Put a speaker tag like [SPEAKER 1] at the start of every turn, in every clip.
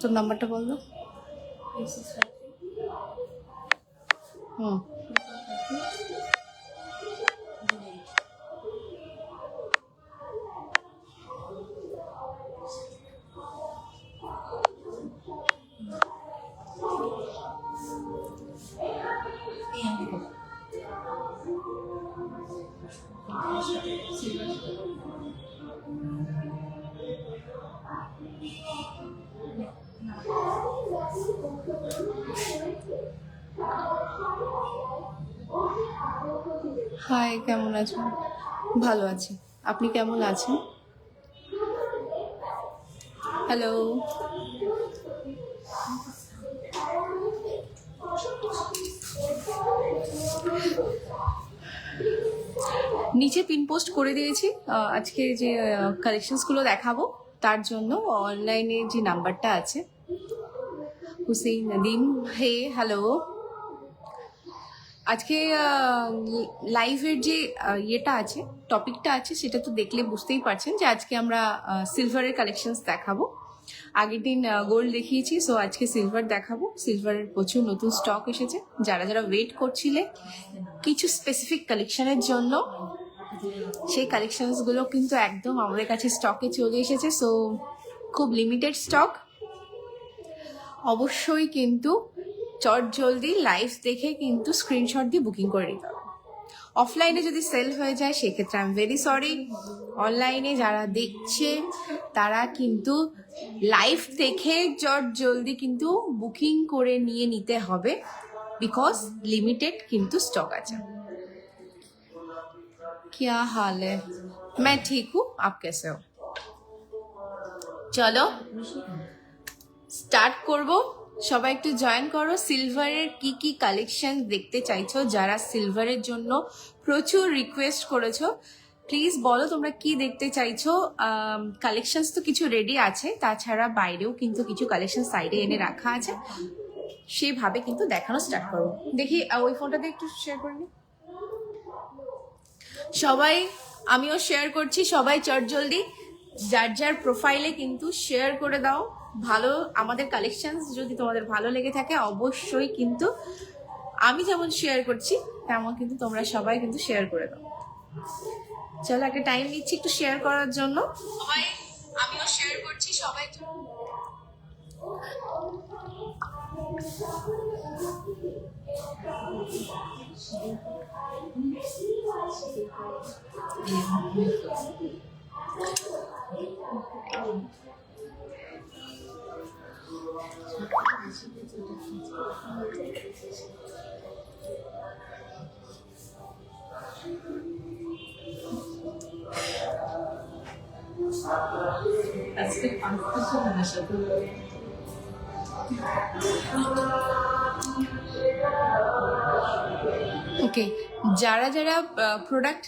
[SPEAKER 1] তোর নাম্বারটা বল দাও। হুম, হাই, কেমন আছেন? ভালো আছি, আপনি কেমন আছেন? হ্যালো, নিচে পিন পোস্ট করে দিয়েছি আজকে যে কালেকশনসগুলো দেখাবো তার জন্য। অনলাইনে যে নাম্বারটা আছে, হুসেইন নদীম। হে, হ্যালো। আজকে লাইভের যে ইয়েটা আছে, টপিকটা আছে, সেটা তো দেখলে বুঝতেই পারছেন যে আজকে আমরা সিলভারের কালেকশনস দেখাবো। আগের দিন গোল্ড দেখিয়েছি, সো আজকে সিলভার দেখাবো। সিলভারের প্রচুর নতুন স্টক এসেছে। যারা যারা ওয়েট করছিলে কিছু স্পেসিফিক কালেকশনের জন্য, সেই কালেকশনসগুলো কিন্তু একদম আমাদের কাছে স্টকে চলে এসেছে। সো খুব লিমিটেড স্টক। অবশ্যই কিন্তু চট জলদি লাইভ দেখে কিন্তু স্ক্রিনশট দিয়ে বুকিং করে নিতে হবে। অফলাইনে যদি সেল হয়ে যায় সেক্ষেত্রে আই এম ভেরি সরি। অনলাইনে যারা দেখছে তারা কিন্তু লাইভ দেখে চট জলদি কিন্তু বুকিং করে নিয়ে নিতে হবে, বিকজ লিমিটেড কিন্তু স্টক আছে। क्या हाल है? मैं ठीक हूँ, आप कैसे हो? চলো স্টার্ট করব। সবাই একটু জয়েন করো। সিলভারের কি কি কালেকশন দেখতে চাইছো, যারা সিলভারের জন্য প্রচুর রিকোয়েস্ট করেছো, প্লিজ বলো তোমরা কি দেখতে চাইছো। কালেকশনস তো কিছু রেডি আছে, তাছাড়া বাইরেও কিন্তু কিছু কালেকশন সাইডে এনে রাখা আছে, সেভাবে কিন্তু দেখানো স্টার্ট করবো। দেখি ওই ফোনটা দিয়ে একটু শেয়ার করে নি সবাই। আমিও শেয়ার করছি, সবাই চটজলদি যার যার প্রোফাইলে কিন্তু শেয়ার করে দাও। ভালো আমাদের কালেকশন যদি তোমাদের ভালো লেগে থাকে অবশ্যই কিন্তু আমি যেমন শেয়ার করছি তেমন কিন্তু তোমরা সবাই কিন্তু শেয়ার করে দাও। চলো একটা টাইম নিচ্ছি একটু শেয়ার করার জন্য। সবাই, আমিও শেয়ার করছি, সবাই আজকে ওকে, যারা যারা প্রোডাক্ট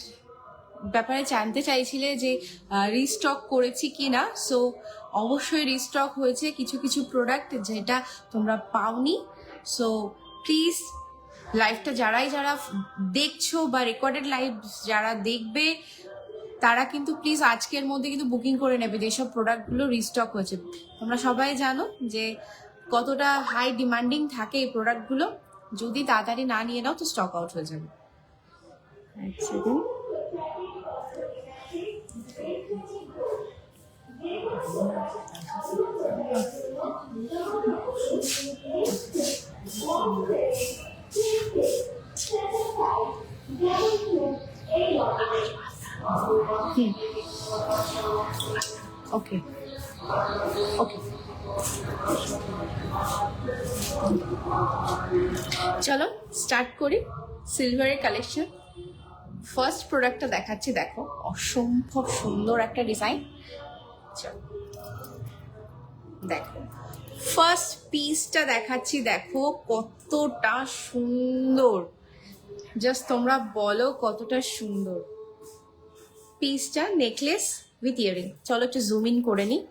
[SPEAKER 1] ব্যাপারে জানতে চাইছিলে যে রিস্টক করেছি কি না, সো অবশ্যই রিস্টক হয়েছে কিছু কিছু প্রোডাক্ট যেটা তোমরা পাওনি। সো প্লিজ লাইভটা যারা দেখছো বা রেকর্ডেড লাইভ যারা দেখবে তারা কিন্তু প্লিজ আজকের মধ্যে কিন্তু বুকিং করে নেবে যেসব প্রোডাক্টগুলো রিস্টক হয়েছে। তোমরা সবাই জানো যে কতটা হাই ডিমান্ডিং থাকে এই প্রোডাক্টগুলো। যদি তাড়াতাড়ি না নিয়ে নাও তো স্টক আউট হয়ে যাবে। এক সেকেন্ড। ওকে ওকে, চলো স্টার্ট করি সিলভারের কালেকশন। ফার্স্ট প্রোডাক্টটা দেখাচ্ছি, দেখো অসম্ভব সুন্দর একটা ডিজাইন। চলো দেখো ফার্স্ট পিসটা দেখাচ্ছি, দেখো কতটা সুন্দর। জাস্ট তোমরা বলো কতটা সুন্দর পিসটা। Necklace with earring. চলো একটু জুম ইন করে নিই।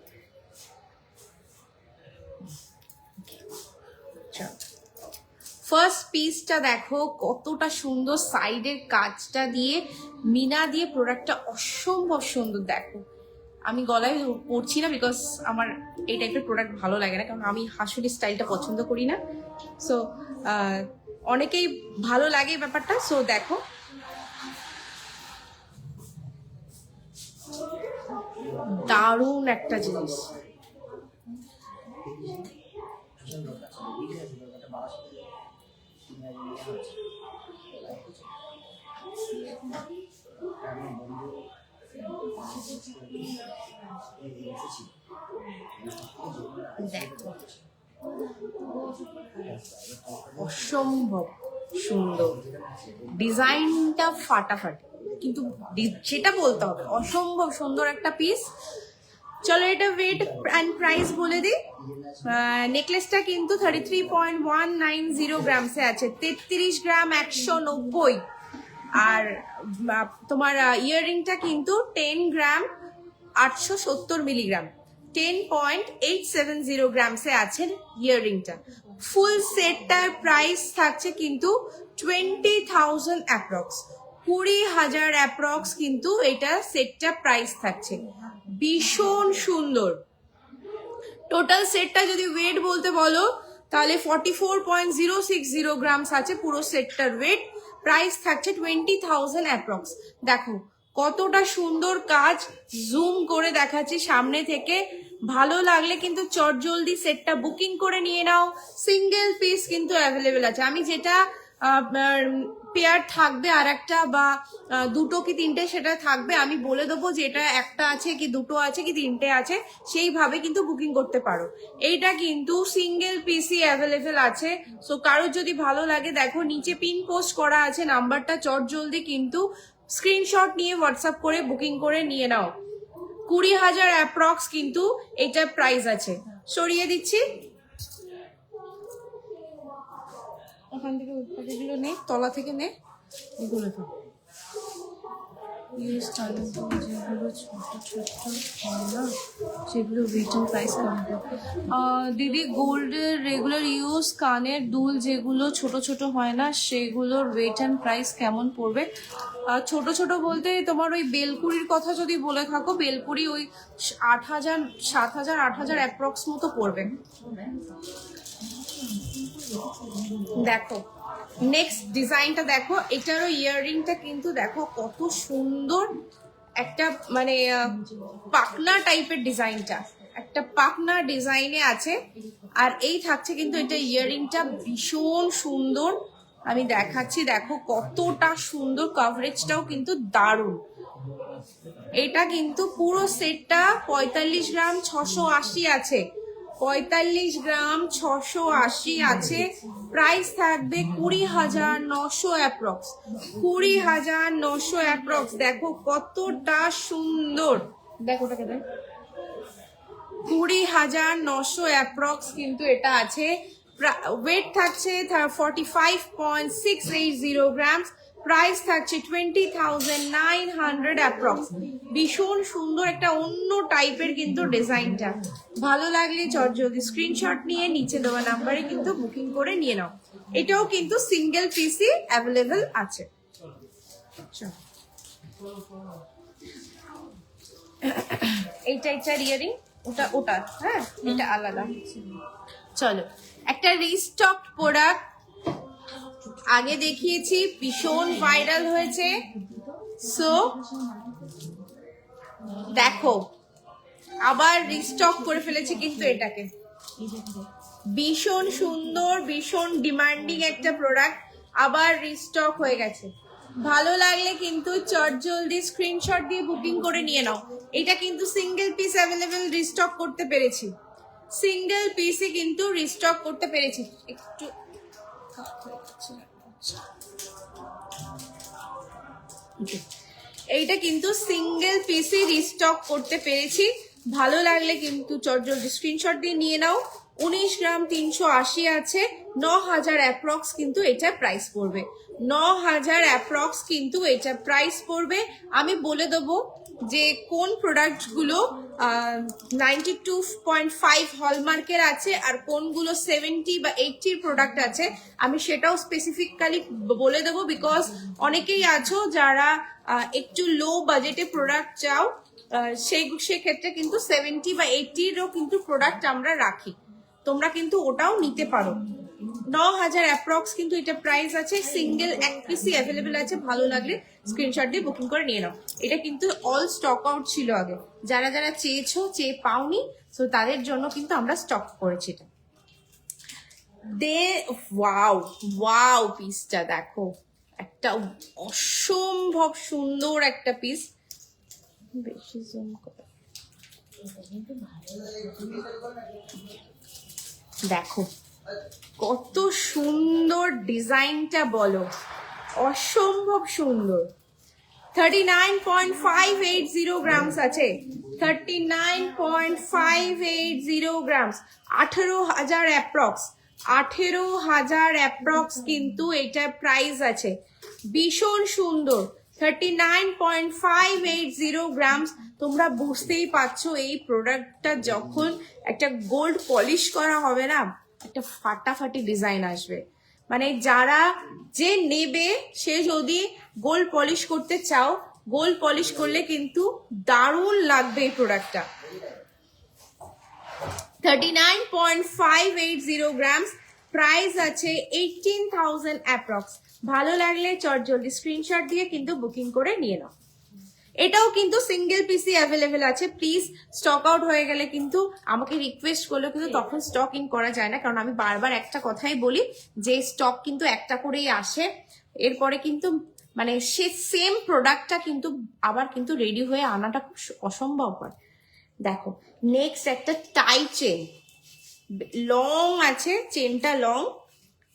[SPEAKER 1] ফার্স্ট পিসটা দেখো কতটা সুন্দর, সাইডের কাজটা দিয়ে মিনা দিয়ে প্রোডাক্টটা অসম্ভব সুন্দর। দেখো আমি গলায় পরছি না, বিকজ আমার এই টাইপের প্রোডাক্ট ভালো লাগে না, কারণ আমি হাসুলি স্টাইলটা পছন্দ করি না। সো অনেকেই ভালো লাগে ব্যাপারটা। সো দেখো, দারুণ একটা জিনিস। দেখো, অসম্ভব সুন্দর ডিজাইনটা, ফাটাফাটি, কিন্তু সেটা বলতে হবে অসম্ভব সুন্দর একটা পিস। চলো এটা ওয়েট অ্যান্ড প্রাইস বলে দিই। নেকলেসটা কিন্তু 33.190 গ্রামসে আছে, 33 গ্রাম 190। আর তোমার ইয়াররিংটা কিন্তু 10 গ্রাম 870 মিলিগ্রাম, 10.870 গ্রামসে আছে ইয়াররিংটা। ফুল সেটটার প্রাইস থাকছে কিন্তু 20,000 অ্যাপ্রক্স, 20,000 অ্যাপ্রক্স কিন্তু এটা সেটটা প্রাইস থাকছে। ভীষণ সুন্দর। টোটাল সেটটা যদি ওয়েট বলতে বলো তাহলে 44.060 গ্রামস আছে পুরো সেটটার ওয়েট। প্রাইস থাকছে 20,000 অ্যাপ্রক্স। দেখো কতটা সুন্দর কাজ, জুম করে দেখাচ্ছি সামনে থেকে। ভালো লাগলে কিন্তু চটজলদি সেটটা বুকিং করে নিয়ে নাও। সিঙ্গেল পিস কিন্তু অ্যাভেলেবেল আছে। আমি যেটা পেয়ার থাকবে আর একটা বা দুটো কি তিনটে সেটা থাকবে, আমি বলে দেবো যে এটা একটা আছে কি দুটো আছে কি তিনটে আছে, সেইভাবে কিন্তু বুকিং করতে পারো। এইটা কিন্তু সিঙ্গেল পিসই অ্যাভেলেবেল আছে। সো কারোর যদি ভালো লাগে, দেখো নিচে পিন পোস্ট করা আছে নাম্বারটা, চটজলদি কিন্তু স্ক্রিনশট নিয়ে হোয়াটসঅ্যাপ করে বুকিং করে নিয়ে নাও। 20,000 অ্যাপ্রক্স কিন্তু এটার প্রাইস আছে। সরিয়ে দিচ্ছি, ওখান থেকে উৎপাদিগুলো নে, তলা থেকে নে, এগুলো তো ইউজ যেগুলো ছোট ছোট হয় না সেগুলো ওয়েট অ্যান্ড প্রাইস কেমন? দিদি গোল্ডের রেগুলার ইউজ কানের দুল যেগুলো ছোট ছোট হয় না সেগুলোর ওয়েট অ্যান্ড প্রাইস কেমন পড়বে? ছোট ছোট বলতে তোমার ওই বেলকুড়ির কথা যদি বলে থাকো, বেলকুড়ি ওই 8,000 7,000 8,000 অ্যাপ্রক্স মতো পড়বে। দেখো নেক্সট ডিজাইনটা দেখো, এটারও ইয়াররিংটা কিন্তু দেখো কত সুন্দর একটা মানে পাকনা টাইপের ডিজাইনটা, একটা পাকনা ডিজাইনে আছে। আর এই থাকছে কিন্তু এটা ইয়াররিংটা ভীষণ সুন্দর, আমি দেখাচ্ছি। দেখো কতটা সুন্দর, কভারেজটাও কিন্তু দারুণ। এটা কিন্তু পুরো সেটটা 45 গ্রাম 680 আছে, 45 গ্রাম 680 আছে। প্রাইস থাকবে 20,900 অ্যাপ্রক্স, 20,900 অ্যাপ্রক্স। দেখো কতটা সুন্দর, দেখো ওটাকে দেখ, 20,900 অ্যাপ্রক্স কিন্তু এটা আছে। ওয়েট থাকছে 45.680 গ্রামস। প্রাইস থাকছে 20,900 অ্যাপ্রক্স। ভীষণ সুন্দর একটা অন্য টাইপের কিন্তু ডিজাইনটা। ভালো লাগলে চটজলদি স্ক্রিনশট নিয়ে নিচে দেওয়া নাম্বারে কিন্তু বুকিং করে নিয়ে নাও। এটাও কিন্তু সিঙ্গেল পিসই অ্যাভেলেবেল আছে। এইটা এটার ইয়ারিং, ওটা ওটা, হ্যাঁ এটা আলাদা। চলো একটা রিস্টক প্রোডাক্ট আগে দেখিয়েছি, ভীষণ ভাইরাল হয়েছে। সো দেখো আবার রিস্টক করে ফেলেছি কিন্তু এটাকে। ভীষণ সুন্দর, ভীষণ ডিমান্ডিং একটা প্রোডাক্ট, আবার রিস্টক হয়ে গেছে। ভালো লাগলে কিন্তু চটজলদি স্ক্রিনশট দিয়ে বুকিং করে নিয়ে নাও। এটা কিন্তু সিঙ্গেল পিস অ্যাভেলেবেল রিস্টক করতে পেরেছি, সিঙ্গেল পিসই কিন্তু রিস্টক করতে পেরেছি। একটু এইটা কিন্তু সিঙ্গেল পিসই রিস্টক করতে পেরেছি। ভালো লাগলে কিন্তু চটজলদি স্ক্রিনশট দিয়ে নিয়ে নাও। 19 গ্রাম 380 আছে, 9,000 অ্যাপ্রক্স কিন্তু এটা প্রাইস পড়বে, 9,000 অ্যাপ্রক্স কিন্তু এটা প্রাইস পড়বে। আমি বলে দেবো যে কোন প্রোডাক্টগুলো 92.5 হলমার্কের আছে আর কোনগুলো 70 বা 80 প্রোডাক্ট আছে, আমি সেটাও স্পেসিফিক্যালি বলে দেবো। বিকজ অনেকেই আছো যারা একটু লো বাজেটে প্রোডাক্ট চাও, সেই সেক্ষেত্রে কিন্তু 70 বা 80-রও কিন্তু প্রোডাক্ট আমরা রাখি, তোমরা কিন্তু ওটাও নিতে পারো। 9,000 অ্যাপ্রক্স কিন্তু এটা প্রাইস আছে, সিঙ্গেল এক পিসি অ্যাভেলেবেল আছে, ভালো লাগলে স্ক্রিনশট দিয়ে বুকিং করে নিয়ে নাও। এটা কিন্তু অল স্টক আউট ছিল আগে, যারা যারা চেয়েছো চেয়ে পাওনি, সো তাদের জন্য কিন্তু আমরা স্টক করেছি এটা। ওয়াও ওয়াও, পিসটা দেখো, একটা অসম্ভব সুন্দর একটা পিস, বেশি জুম করে দেখো কত সুন্দর ডিজাইনটা, বলো অসম্ভব সুন্দর। 39.580 গ্রামস আছে, 39.580 গ্রামস, 18,000 অ্যাপ্রক্স, 18,000 অ্যাপ্রক্স কিন্তু এটা প্রাইস আছে, ভীষণ সুন্দর। 39.580 গ্রামস, তোমরা বুঝতেই পারছো এই প্রোডাক্টটা যখন একটা গোল্ড পলিশ করা হবে না, একটা ফাটাফাটি ডিজাইন আসবে। মানে যারা যে নেবে, সে যদি গোল্ড পলিশ করতে চাও, গোল্ড পলিশ করলে কিন্তু দারুণ লাগবে এই প্রোডাক্টটা। 39.580 গ্রামস, প্রাইস আছে 18,000 অ্যাপ্রক্স। ভালো লাগলে চটজলদি স্ক্রিনশট দিয়ে কিন্তু বুকিং করে নিয়ে নাও। এটাও কিন্তু সিঙ্গেল পিসি অ্যাভেলেবেল আছে, প্লিজ স্টক আউট হয়ে গেলে কিন্তু আমাকে রিকোয়েস্ট করলেও কিন্তু তখন স্টক ইন করা যায় না, কারণ আমি বারবার একটা কথাই বলি যে স্টক কিন্তু একটা করেই আসে, এরপরে কিন্তু মানে সে সেম প্রোডাক্টটা কিন্তু আবার কিন্তু রেডি হয়ে আনাটা খুব অসম্ভব হয়। দেখো নেক্সট একটা টাই চেন, লং আছে, চেনটা লং,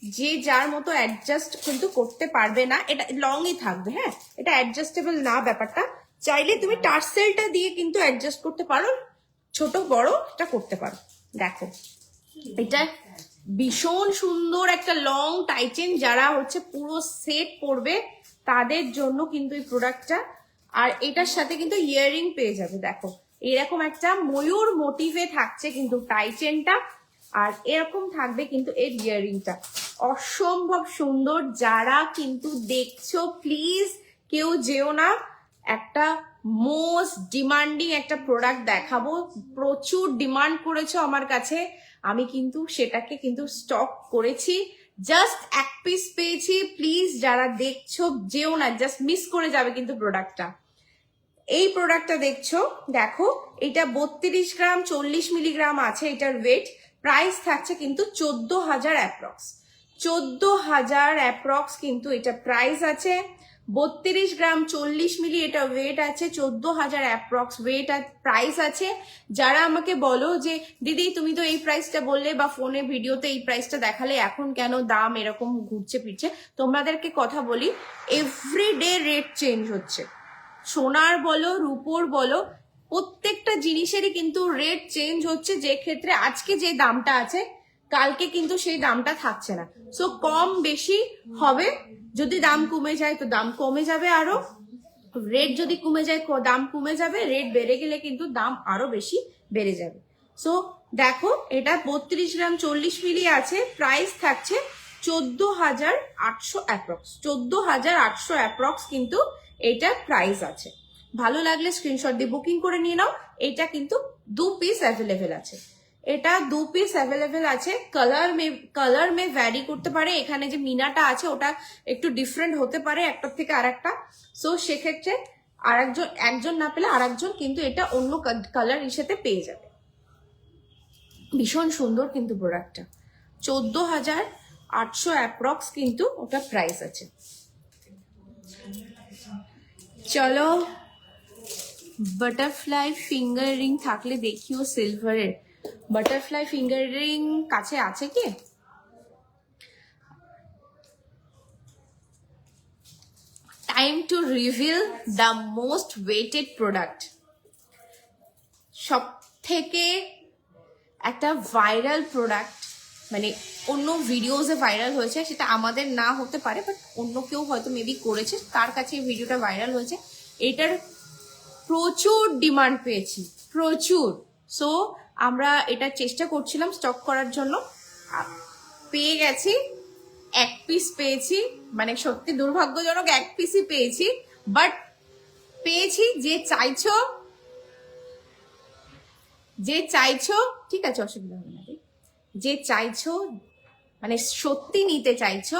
[SPEAKER 1] যে যার মতো অ্যাডজাস্ট কিন্তু করতে পারবে না, এটা লংই থাকবে। হ্যাঁ, এটা অ্যাডজাস্টেবল না ব্যাপারটা, চাইলে তুমি টার্সেলটা দিয়ে কিন্তু অ্যাডজাস্ট করতে পারো, ছোট বড় এটা করতে পারো। দেখো এটা ভীষণ সুন্দর একটা লং টাইচেন, যারা হচ্ছে পুরো সেট পরবে তাদের জন্য কিন্তু এই প্রোডাক্টটা। আর এটার সাথে কিন্তু ইয়াররিং পেয়ে যাবে, দেখো এরকম একটা ময়ূর মোটিভে থাকছে কিন্তু টাইচেনটা, আর এরকম থাকবে কিন্তু এর ইয়াররিংটা, অসম্ভব সুন্দর। যারা কিন্তু দেখছো প্লিজ কেউ যেও না, একটা মোস্ট ডিমান্ডিং একটা প্রোডাক্ট দেখাবো, প্রচুর ডিমান্ড করেছো আমার কাছে, আমি কিন্তু সেটাকে কিন্তু স্টক করেছি, জাস্ট এক পিস পেয়েছি। প্লিজ যারা দেখছো যেও না, জাস্ট মিস করে যাবে কিন্তু প্রোডাক্টটা। এই প্রোডাক্টটা দেখছো, দেখো এটা 32 গ্রাম 40 মিলিগ্রাম আছে এটার ওয়েট, প্রাইস থাকছে কিন্তু 14,000 অ্যাপ্রক্স, 14,000 অ্যাপ্রক্স কিন্তু এটা প্রাইস আছে। 32 গ্রাম 40 মিলি এটা ওয়েট আছে, 14,000 অ্যাপ্রক্স ওয়েট প্রাইস আছে। যারা আমাকে বলো যে দিদি তুমি তো এই প্রাইসটা বললে বা ফোনে ভিডিওতে এই প্রাইসটা দেখালে, এখন কেন দাম এরকম ঘুরছে ফিরছে, তোমাদেরকে কথা বলি, এভরিডে রেট চেঞ্জ হচ্ছে, সোনার বলো রূপোর বলো প্রত্যেকটা জিনিসেরই কিন্তু রেট চেঞ্জ হচ্ছে, যে ক্ষেত্রে আজকে যে দামটা আছে কালকে কিন্তু সেই দামটা থাকছে না, সো কম বেশি হবে। যদি দাম কমে যায় তো দাম কমে যাবে, আরো রেট যদি কমে যায় দাম কমে যাবে, রেট বেড়ে গেলে কিন্তু দাম আরো বেশি বেড়ে যাবে। সো দেখো এটা 32 গ্রাম 40 মিলি আছে, প্রাইস থাকছে 14,800 অ্যাপ্রক্স, 14,800 অ্যাপ্রক্স কিন্তু এটা প্রাইস আছে। ভালো লাগলে স্ক্রিনশট দিয়ে বুকিং করে নিয়ে নাও। এটা কিন্তু 2 পিস অ্যাভেলেবেল আছে, এটা 2 পিস অ্যাভেলেবেল আছে। কালার মে ভ্যারি করতে পারে, এখানে যে মিনাটা আছে ওটা একটু ডিফারেন্ট হতে পারে একটার থেকে আরেকটা, সো সেক্ষেত্রে একজন না পেলে আরেকজন কিন্তু এটা অন্য কালার হিসেবে পেয়ে যাবে। ভীষণ সুন্দর কিন্তু প্রোডাক্টটা, 14,800 অ্যাপ্রক্স কিন্তু ওটা প্রাইস আছে। চলো বাটারফ্লাই ফিঙ্গার রিং থাকলে দেখিও সিলভারের, বাটারফ্লাই ফিঙ্গার রিং কাছে আছে কি? Time to reveal the most waited product, সব থেকে একটা ভাইরাল প্রোডাক্ট, মানে অন্য ভিডিওসে ভাইরাল হয়েছে, সেটা আমাদের না হতে পারে বাট অন্য কেউ হয়তো মেবি করেছে, তার কাছে এই ভিডিওটা ভাইরাল হয়েছে, এটার প্রচুর ডিমান্ড পেয়েছি, প্রচুর। সো আমরা এটা চেষ্টা করছিলাম স্টক করার জন্য, পেয়ে গেছি, এক পিস পেয়েছি, মানে সত্যি দুর্ভাগ্যজনক এক পিসই পেয়েছি, বাট পেয়েছি। যে চাইছো যে চাইছো, ঠিক আছে অসুবিধা হবে না, যে চাইছো মানে সত্যি নিতে চাইছো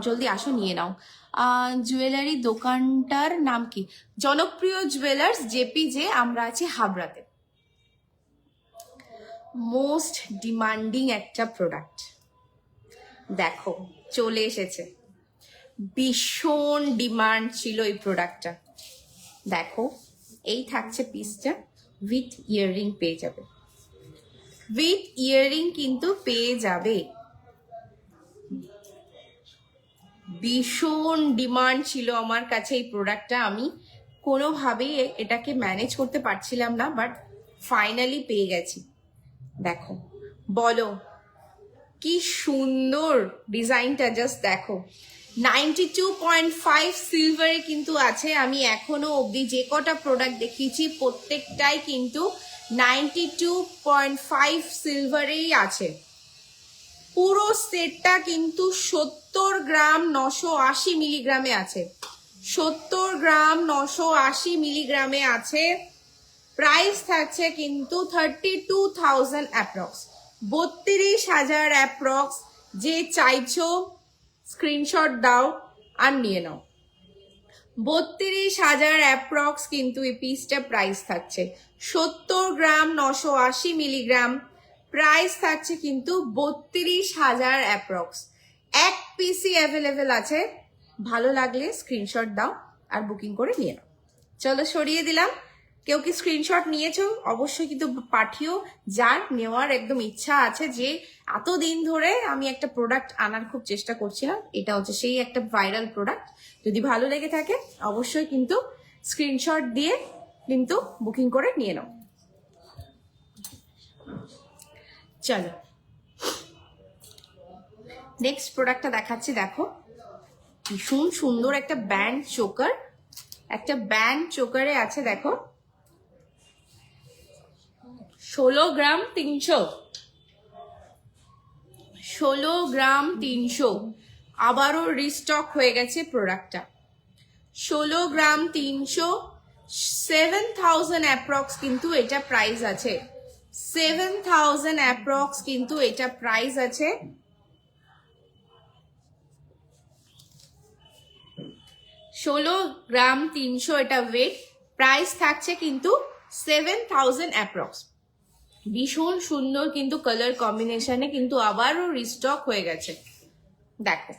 [SPEAKER 1] জলদি আসো নিয়ে নাও। জুয়েলারি দোকানটার নাম কি? জনপ্রিয় জুয়েলার্স, জেপিজে। আমরা আছি হাবড়াতে। মোস্ট ডিমান্ডিং একটা প্রোডাক্ট দেখো চলে এসেছে। ভীষণ ডিমান্ড ছিল এই প্রোডাক্টটা। দেখো এই থাকছে পিসটা, উইথ ইয়াররিং পেয়ে যাবে, উইথ ইয়াররিং কিন্তু পেয়ে যাবে। ভীষণ ডিমান্ড ছিল আমার কাছে এই প্রোডাক্টটা, আমি কোনোভাবেই এটাকে ম্যানেজ করতে পারছিলাম না, বাট ফাইনালি পেয়ে গেছি। দেখো বলো কি সুন্দর ডিজাইনটা, জাস্ট দেখো। 92.5 সিলভারে কিন্তু আছে। আমি এখনো অবধি যে কটা প্রোডাক্ট দেখিয়েছি প্রত্যেকটাই কিন্তু 92.5 সিলভারেই আছে। পুরো সেটটা কিন্তু 70 গ্রাম 980 মিলিগ্রামে আছে, 70 গ্রাম 980 মিলিগ্রামে আছে। প্রাইস থাকছে কিন্তু 32,000 অ্যাপ্রক্স, 32,000 অ্যাপ্রক্স। যে চাইছো স্ক্রিনশট দাও আর নিয়ে নাও। 32,000 অ্যাপ্রক্স কিন্তু এই পিসটা প্রাইস থাকছে। 70 গ্রাম 980 মিলিগ্রাম, প্রাইস থাকছে কিন্তু 32,000 অ্যাপ্রক্স। এক পিসই অ্যাভেলেবেল আছে, ভালো লাগলে স্ক্রিনশট দাও আর বুকিং করে নিয়ে নাও। চলো সরিয়ে দিলাম। কেউ কি স্ক্রিনশট নিয়েছো অবশ্যই কিন্তু পাঠিও, যার নেওয়ার একদম ইচ্ছা আছে, যে এতদিন ধরে আমি একটা প্রোডাক্ট আনার খুব চেষ্টা করছিলাম, এটা হচ্ছে সেই একটা ভাইরাল প্রোডাক্ট। যদি ভালো লেগে থাকে অবশ্যই কিন্তু স্ক্রিনশট দিয়ে কিন্তু বুকিং করে নিয়ে নাও। চলো নেক্সট প্রোডাক্টটা দেখাচ্ছি। দেখো ভীষণ সুন্দর একটা ব্যান্ড চোকার, একটা ব্যান্ড চোকারে আছে। দেখো 16 গ্রাম 300, 16 গ্রাম 300, আবারও রিস্টক হয়ে গেছে প্রোডাক্টটা। 16 গ্রাম 300, 7,000 অ্যাপ্রক্স কিন্তু এটা প্রাইস আছে, 7,000 অ্যাপ্রক্স কিন্তু এটা প্রাইস আছে। 16 গ্রাম 300 এটা ওয়েট, প্রাইস থাকছে কিন্তু 7,000 অ্যাপ্রক্স। ভীষণ সুন্দর কিন্তু কালার কম্বিনেশনে কিন্তু আবারও রিস্টক হয়ে গেছে। দেখো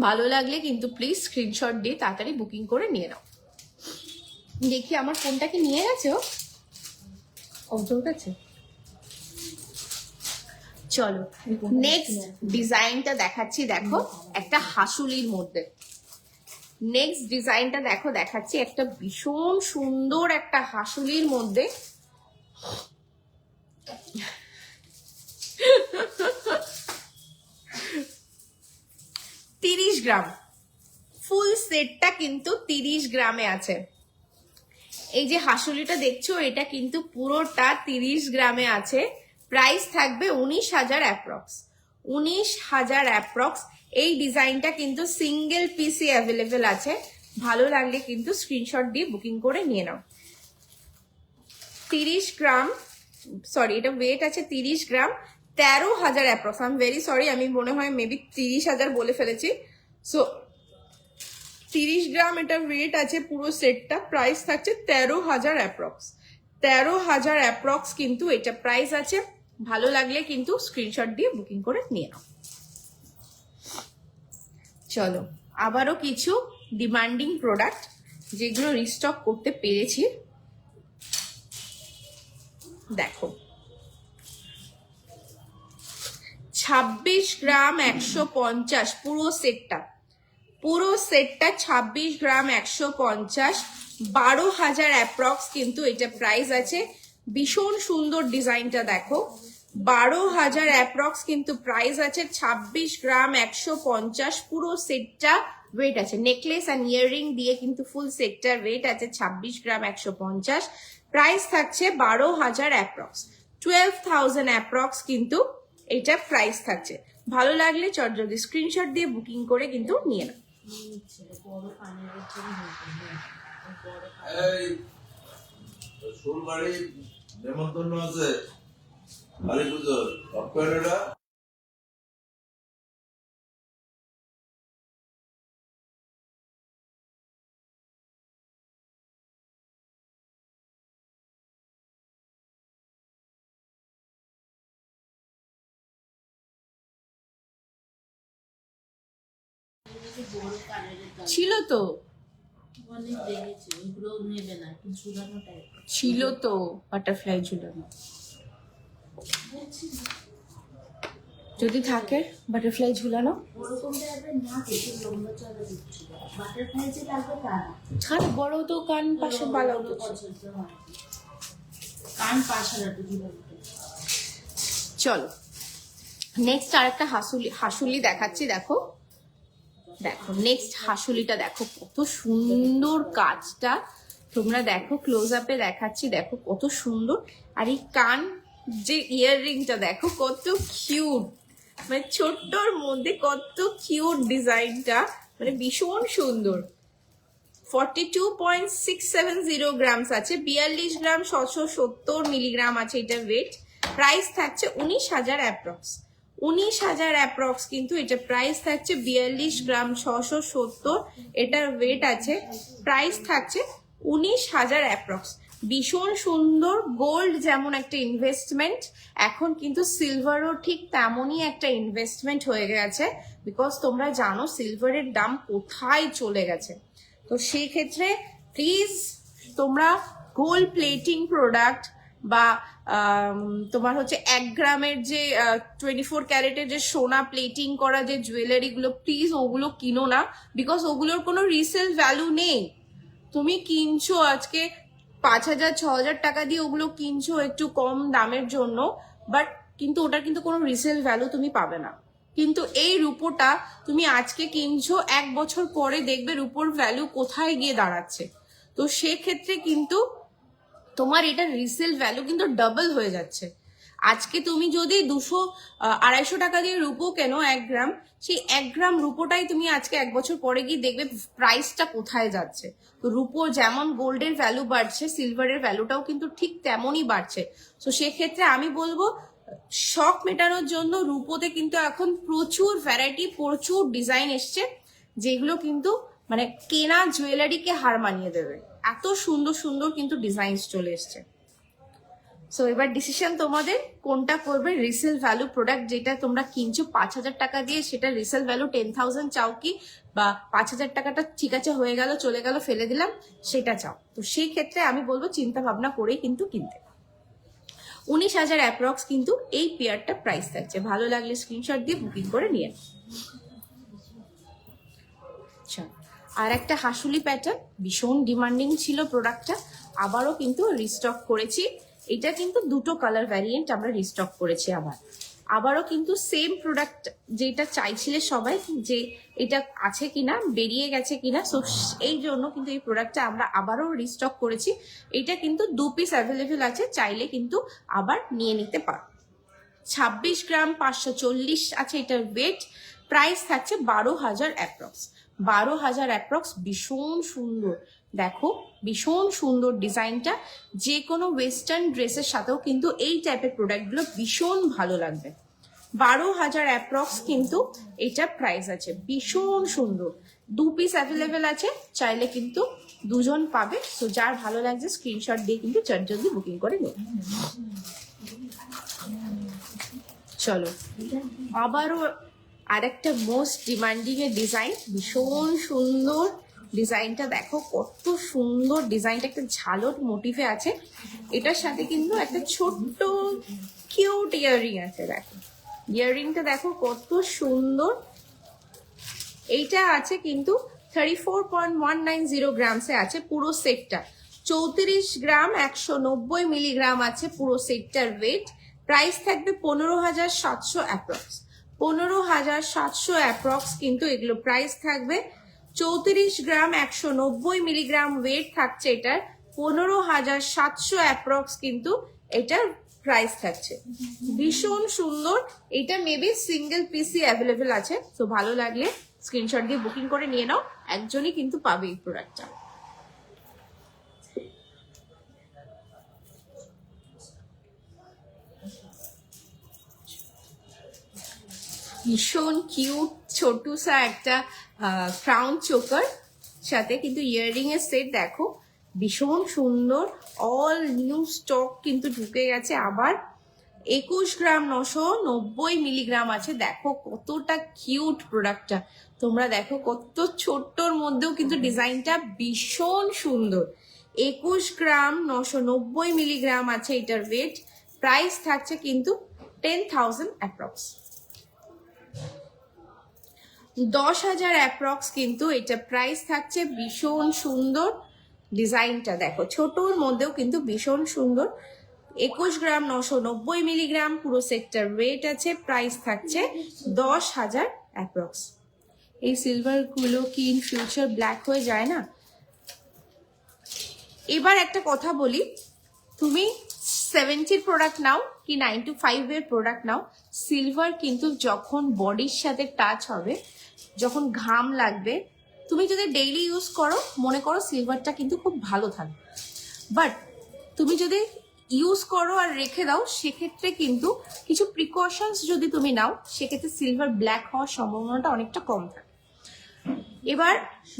[SPEAKER 1] ভালো লাগলে কিন্তু প্লিজ স্ক্রিনশট দিয়ে তাড়াতাড়ি বুকিং করে নিয়ে নাও। দেখি আমার ফোনটা কি নিয়ে গেছে, ও গেছে। চলো নেক্সট ডিজাইনটা দেখাচ্ছি। দেখো একটা হাসুলির মধ্যে নেক্সট ডিজাইনটা দেখো দেখাচ্ছি, একটা ভীষণ সুন্দর একটা হাসুলির মধ্যে। 30 গ্রাম ফুল সেটটা কিন্তু 30 গ্রামে আছে। এই যে হাসুলিটা দেখছো এটা কিন্তু পুরোটা 30 গ্রামে আছে। প্রাইস থাকবে 19,000 অ্যাপ্রক্স, 19,000 অ্যাপ্রক্স। এই ডিজাইনটা কিন্তু সিঙ্গেল পিসি অ্যাভেলেবেল আছে, ভালো লাগলে কিন্তু স্ক্রিনশট দিয়ে বুকিং করে নিয়ে নাও। 30 গ্রাম, সরি এটা ওয়েট আছে 30 গ্রাম, 13,000 approx. I am very sorry, আমি মনে হয় মেবি 30,000 বলে ফেলেছি। সো 30 গ্রাম এটা ওয়েট আছে পুরো সেটটা, প্রাইস থাকছে 13,000 অ্যাপ্রক্স, 13,000 অ্যাপ্রক্স কিন্তু এটা প্রাইস আছে। ভালো লাগলে কিন্তু স্ক্রিনশট দিয়ে বুকিং করে নিয়ে নাও। চলো আবারও কিছু ডিমান্ডিং প্রোডাক্ট যেগুলো রিস্টক করতে পেরেছি। দেখো 26 গ্রাম 150 পুরো সেটটা, পুরো সেটটা 26 গ্রাম 150, 12,000 অ্যাপ্রক্স কিন্তু এটা প্রাইস আছে। ভীষণ সুন্দর ডিজাইনটা দেখো, 12,000 অ্যাপ্রক্স কিন্তু প্রাইস আছে। 26 গ্রাম 150 পুরো সেটটা ওয়েট আছে, নেকলেস অ্যান্ড ইয়াররিং দিয়ে কিন্তু ফুল সেটটার ওয়েট আছে 26 গ্রাম 150। প্রাইস থাকছে 12,000 অ্যাপ্রক্স, 12,000 অ্যাপ্রক্স কিন্তু এটা প্রাইস থাকছে। ভালো লাগলে চটজলদি স্ক্রিনশট দিয়ে বুকিং করে কিন্তু নিয়ে নাও।
[SPEAKER 2] ফুলবাড়ি নেমন্তন্ন আছে কালী পুজোর অক্ষয়টা
[SPEAKER 1] ছিল তো ছিল তো বাটারফ্লাই ঝুলানো, যদি থাকে বাটারফ্লাই ঝুলানো ছাড়, বড় তো কান পাশে বালাও তো চলো নেক্সট আরেকটা হাসুলি দেখাচ্ছি। দেখো দেখো নেক্সট হাসুলিটা দেখো, কত সুন্দর কাজটা, তোমরা দেখো ক্লোজ আপে দেখাচ্ছি, দেখো কত সুন্দর। আর এই কান যে ইয়াররিংটা দেখো কত কিউট, মানে ছোট্টর মধ্যে কত কিউট ডিজাইনটা, মানে ভীষণ সুন্দর। 42.670 গ্রামস আছে, 42 গ্রাম 670 মিলিগ্রাম আছে এটা ওয়েট। প্রাইস থাকছে 19,000 অ্যাপ্রক্স, 19,000 অ্যাপ্রক্স কিন্তু এটা প্রাইস থাকছে। 42 গ্রাম 670 এটার ওয়েট আছে, প্রাইস থাকছে 19,000 অ্যাপ্রক্স। ভীষণ সুন্দর। গোল্ড যেমন একটা ইনভেস্টমেন্ট, এখন কিন্তু সিলভারও ঠিক তেমনই একটা ইনভেস্টমেন্ট হয়ে গেছে, বিকজ তোমরা জানো সিলভারের দাম কোথায় চলে গেছে। তো সেই ক্ষেত্রে প্লিজ তোমরা গোল্ড প্লেটিং প্রোডাক্ট বা তোমার হচ্ছে 1 গ্রামের যে 24 ক্যারেটের যে সোনা প্লেটিং করা যে জুয়েলারিগুলো, প্লিজ ওগুলো কিনো না, বিকজ ওগুলোর কোনো রিসেল ভ্যালু নেই। তুমি কিনছো আজকে 5,000 6,000 টাকা দিয়ে ওগুলো কিনছো একটু কম দামের জন্য, বাট কিন্তু ওটার কিন্তু কোনো রিসেল ভ্যালু তুমি পাবে না। কিন্তু এই রূপোটা তুমি আজকে কিনছো, 1 বছর পরে দেখবে রূপোর ভ্যালু কোথায় গিয়ে দাঁড়াচ্ছে। তো সেক্ষেত্রে কিন্তু তোমার এটার রিসেল ভ্যালু কিন্তু ডাবল হয়ে যাচ্ছে। আজকে তুমি যদি 200-250 টাকা দিয়ে রূপো কেনো 1 গ্রাম, সেই 1 গ্রাম রূপোটাই তুমি আজকে 1 বছর পরে গিয়ে দেখবে প্রাইসটা কোথায় যাচ্ছে। তো রূপো যেমন গোল্ডের ভ্যালু বাড়ছে, সিলভারের ভ্যালুটাও কিন্তু ঠিক তেমনই বাড়ছে। তো সেক্ষেত্রে আমি বলবো শখ মেটানোর জন্য রূপোতে কিন্তু এখন প্রচুর ভ্যারাইটি, প্রচুর ডিজাইন এসছে, যেগুলো কিন্তু মানে কেনা জুয়েলারিকে হার মানিয়ে দেবে। এত সুন্দর সুন্দর কিন্তু ডিজাইন চলে এসছে। সো এবার ডিসিশন তোমাদের, কোনটা করবে। রিসেল ভ্যালু প্রোডাক্ট যেটা তোমরা কিনছো 5,000 টাকা দিয়ে, সেটা রিসেল ভ্যালু 10,000 চাও কি, বা 5,000 টাকাটা ঠিক আছে হয়ে গেল চলে গেল ফেলে দিলাম সেটা চাও। তো সেই ক্ষেত্রে আমি বলবো চিন্তা ভাবনা করেই কিন্তু কিনতে। 19,000 অ্যাপ্রক্স কিন্তু এই পেয়ারটা প্রাইস থাকছে। ভালো লাগলে স্ক্রিনশট দিয়ে বুকিং করে নিয়ে। আচ্ছা, আর একটা হাসুলি প্যাটার্ন, ভীষণ ডিমান্ডিং ছিল প্রোডাক্টটা, আবারও কিন্তু রিস্টক করেছি। এটা কিন্তু দুটো কালার ভ্যারিয়েন্ট আমরা রিস্টক করেছি আবারও কিন্তু সেম প্রোডাক্ট যেটা চাইছিলে সবাই, যে এটা আছে কিনা, বেরিয়ে গেছে কিনা, সো এই জন্য কিন্তু এই প্রোডাক্টটা আমরা আবারও রিস্টক করেছি। এটা কিন্তু 2 পিস অ্যাভেলেবেল আছে, চাইলে কিন্তু আবার নিয়ে নিতে পারো। 26 গ্রাম 540 আছে এটার ওয়েট। প্রাইস থাকছে 12,000 অ্যাপ্রক্স, 12,000 অ্যাপ্রক্স। ভীষণ সুন্দর, দেখো ভীষণ সুন্দর ডিজাইনটা। যে কোনো ওয়েস্টার্ন ড্রেসের সাথেও কিন্তু এই টাইপের প্রোডাক্টগুলো ভীষণ ভালো লাগবে। 12,000 অ্যাপ্রক্স কিন্তু এটা প্রাইস আছে। ভীষণ সুন্দর, 2 পিস অ্যাভেলেবেল আছে, চাইলে কিন্তু 2জন পাবে। তো যার ভালো লাগছে স্ক্রিনশট দিয়ে কিন্তু জলদি বুকিং করে নিন। চলো আবারও আরেকটা মোস্ট ডিমান্ডিং এর ডিজাইন, ভীষণ সুন্দর ডিজাইনটা। দেখো কত সুন্দর ডিজাইনটা, একটা ঝালর মোটিভে আছে। এটার সাথে কিন্তু একটা ছোট্ট কিউট ইয়াররিং আছে। দেখো ইয়াররিংটা দেখো কত সুন্দর। এইটা আছে কিন্তু 34.190 গ্রামসে আছে পুরো সেটটা। 34 গ্রাম 190 মিলিগ্রাম আছে পুরো সেটটার ওয়েট। প্রাইস থাকবে 15,700 অ্যাপ্রক্স, 15,700 অ্যাপ্রক্স কিন্তু এগুলো প্রাইস থাকবে। 34 গ্রাম 190 মিলিগ্রাম ওয়েট থাকছে এটার, 15,700 অ্যাপ্রক্স কিন্তু এটার প্রাইস থাকছে। ভীষণ সুন্দর। এটা মেবি সিঙ্গেল পিসি অ্যাভেলেবেল আছে, তো ভালো লাগলে স্ক্রিনশট দিয়ে বুকিং করে নিয়ে নাও, একজনই কিন্তু পাবে এই প্রোডাক্টটা। ভীষণ কিউট ছোটুসা একটা ক্রাউন চোকার সাথে কিন্তু ইয়াররিং এর সেট দেখো ভীষণ সুন্দর। অল নিউ স্টক কিন্তু ঢুকে গেছে আবার। 21 গ্রাম 990 মিলিগ্রাম আছে। দেখো কতটা কিউট প্রোডাক্টটা, তোমরা দেখো কত ছোট্টর মধ্যেও কিন্তু ডিজাইনটা ভীষণ সুন্দর। 21 গ্রাম 990 মিলিগ্রাম আছে এটার ওয়েট। প্রাইস থাকছে কিন্তু 10,000 অ্যাপ্রক্স, 10,000 অ্যাপ্রক্স কিন্তু এটা প্রাইস থাকছে। ভীষণ সুন্দর ডিজাইনটা দেখো, ছোটর মধ্যেও কিন্তু ভীষণ সুন্দর। 21 গ্রাম 990 মিলিগ্রাম পুরো সেটটার ওয়েট আছে। প্রাইস থাকছে 10,000 অ্যাপ্রক্স। এই সিলভার গুলো কি ইন ফিউচার ব্ল্যাক হয়ে যায় না? এবার একটা কথা বলি, তুমি 70 প্রোডাক্ট নাও কি 9 to 5 এর প্রোডাক্ট নাও, সিলভার কিন্তু যখন বডির সাথে টাচ হবে, যখন ঘাম লাগবে, তুমি যদি ডেইলি ইউজ করো মনে করো সিলভারটা কিন্তু খুব ভালো থাকবে। বাট তুমি যদি ইউজ করো আর রেখে দাও সেক্ষেত্রে কিন্তু কিছু প্রিকশনস যদি তুমি নাও সেক্ষেত্রে সিলভার ব্ল্যাক হওয়ার সম্ভাবনাটা অনেকটা কম থাকে। এবার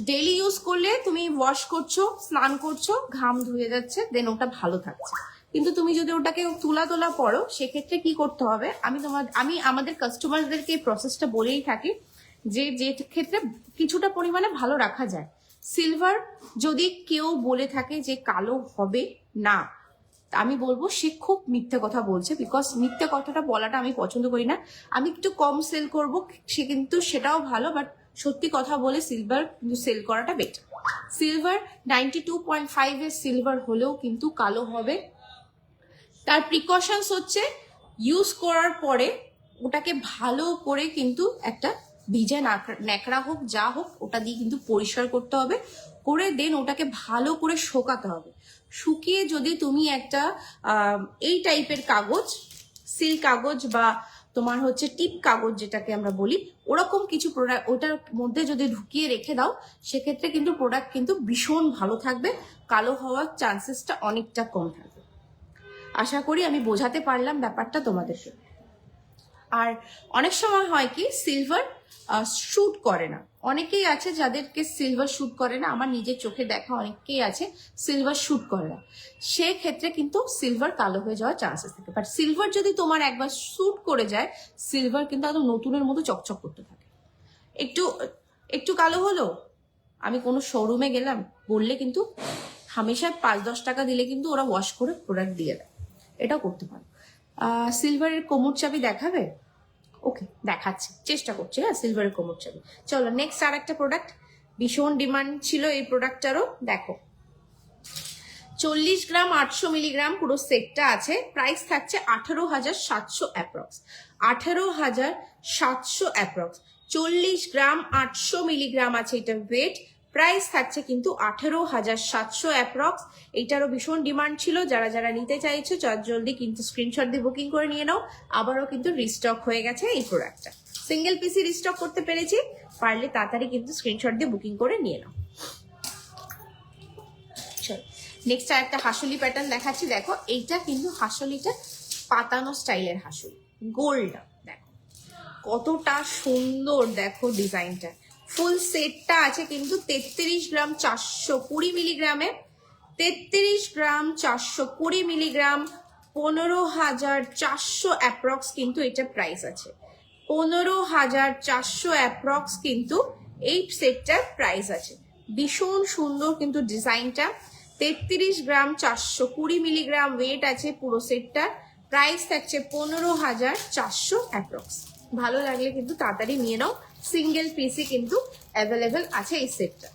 [SPEAKER 1] ডেইলি ইউজ করলে তুমি ওয়াশ করছো, স্নান করছো, ঘাম ধুয়ে যাচ্ছে, দেন ওটা ভালো থাকছে। কিন্তু তুমি যদি ওটাকে তুলা তোলা পড়ো সেক্ষেত্রে কি করতে হবে, আমি আমাদের কাস্টমারদেরকে এই প্রসেসটা বলেই থাকি যে যে ক্ষেত্রে কিছুটা পরিমাণে ভালো রাখা যায়। সিলভার যদি কেউ বলে থাকে যে কালো হবে না, আমি বলবো সে খুব মিথ্যে কথা বলছে, বিকজ মিথ্যে কথাটা বলাটা আমি পছন্দ করি না। আমি একটু কম সেল করব সে কিন্তু সেটাও ভালো, বাট সত্যি কথা বলে সিলভার কিন্তু সেল করাটা বেটার। সিলভার 92.5 এর সিলভার হলেও কিন্তু কালো হবে। তার প্রিকশনস হচ্ছে ইউজ করার পরে ওটাকে ভালো করে কিন্তু একটা ভিজে ন্যাকড়া হোক যা হোক ওটা দিয়ে কিন্তু পরিষ্কার করতে হবে, করে দেন ওটাকে ভালো করে শোকাতে হবে। শুকিয়ে যদি তুমি একটা এই টাইপের কাগজ, সিল কাগজ বা তোমার হচ্ছে টিপ কাগজ যেটাকে আমরা বলি, ওরকম কিছু প্রোডাক্ট ওটার মধ্যে যদি ঢুকিয়ে রেখে দাও সেক্ষেত্রে কিন্তু প্রোডাক্ট কিন্তু ভীষণ ভালো থাকবে, কালো হওয়ার চান্সেসটা অনেকটা কম থাকবে। আশা করি আমি বোঝাতে পারলাম ব্যাপারটা তোমাদেরকে। আর অনেক সময় হয় কি সিলভার শুট করে না, অনেকেই আছে যাদেরকে সিলভার শুট করে না, আমার নিজের চোখে দেখা অনেকেই আছে সিলভার শুট করে না, সেক্ষেত্রে কিন্তু সিলভার কালো হয়ে যাওয়ার চান্সেস থাকে। বাট সিলভার যদি তোমার একবার শুট করে যায়, সিলভার কিন্তু একদম নতুনের মতো চকচক করতে থাকে। একটু একটু কালো হলো, আমি কোনো শোরুমে গেলাম বললে কিন্তু হামেশা 5-10 টাকা দিলে কিন্তু ওরা ওয়াশ করে প্রোডাক্ট দিয়ে দেয়, এটাও করতে পারো। সিলভারের কোমর চাবি দেখাবে? ওকে দেখাচ্ছি, চেষ্টা করছি। হ্যাঁ, সিলভারের কোমর চাবি। চলো নেক্সট আর একটা প্রোডাক্ট, ভীষণ ডিমান্ড ছিল এই প্রোডাক্টটারও। দেখো 40 গ্রাম 800 মিলিগ্রাম পুরো সেটটা আছে। প্রাইস থাকছে 18,700 অ্যাপ্রক্স, 18,700 অ্যাপ্রক্স। 40 গ্রাম 800 মিলিগ্রাম আছে এটা ওয়েট। প্রাইস থাকছে কিন্তু 18,700 অ্যাপ্রক্স। এইটারও ভীষণ ডিমান্ড ছিল, যারা যারা নিতে চাইছো জলদি কিন্তু স্ক্রিনশট দিয়ে বুকিং করে নিয়ে নাও। আবারও কিন্তু রিস্টক হয়ে গেছে এই প্রোডাক্টটা, সিঙ্গেল পিসি রিস্টক করতে পেরেছি, পারলে তাড়াতাড়ি কিন্তু স্ক্রিনশট দিয়ে বুকিং করে নিয়ে নাও। চলো নেক্সট আর একটা হাসুলি প্যাটার্ন দেখাচ্ছি। দেখো এইটা কিন্তু হাসুলিটা পাতানো স্টাইলের হাসুলি, গোল্ড। দেখো কতটা সুন্দর, দেখো ডিজাইনটা। ফুল সেটটা আছে কিন্তু 33 গ্রাম 420 মিলিগ্রামে, 33 গ্রাম 420 মিলিগ্রাম, 15,400 অ্যাপ্রক্স কিন্তু এটা প্রাইস আছে। 15,400 অ্যাপ্রক্স কিন্তু এই সেটটার প্রাইস আছে। ভীষণ সুন্দর কিন্তু ডিজাইনটা। 33 গ্রাম 420 মিলিগ্রাম ওয়েট আছে পুরো সেটটা। প্রাইস থাকছে 15,400 অ্যাপ্রক্স। ভালো লাগলে কিন্তু তাড়াতাড়ি নিয়ে নাও, সিঙ্গেল পিসি কিন্তু অ্যাভেলেবেল আছে এই সেটটা।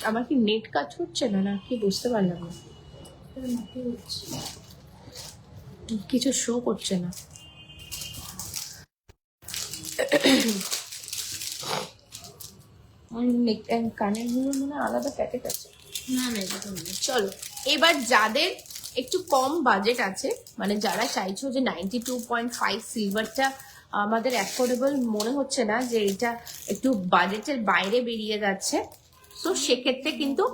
[SPEAKER 1] আমার কি নেট কাজ হচ্ছে না না কি বুঝতে পারলাম না, কিছু শো করছে না। কানের গুলো মানে আলাদা প্যাকেট আছে না না। চলো এবার যাদের একটু কম বাজেট আছে, মানে যারা চাইছো যে 92.5 সিলভারটা আমাদের অ্যাফোর্ডেবল মনে হচ্ছে না, যে এটা একটু বাজেটের বাইরে বেরিয়ে যাচ্ছে, তো সেক্ষেত্রে কিন্তু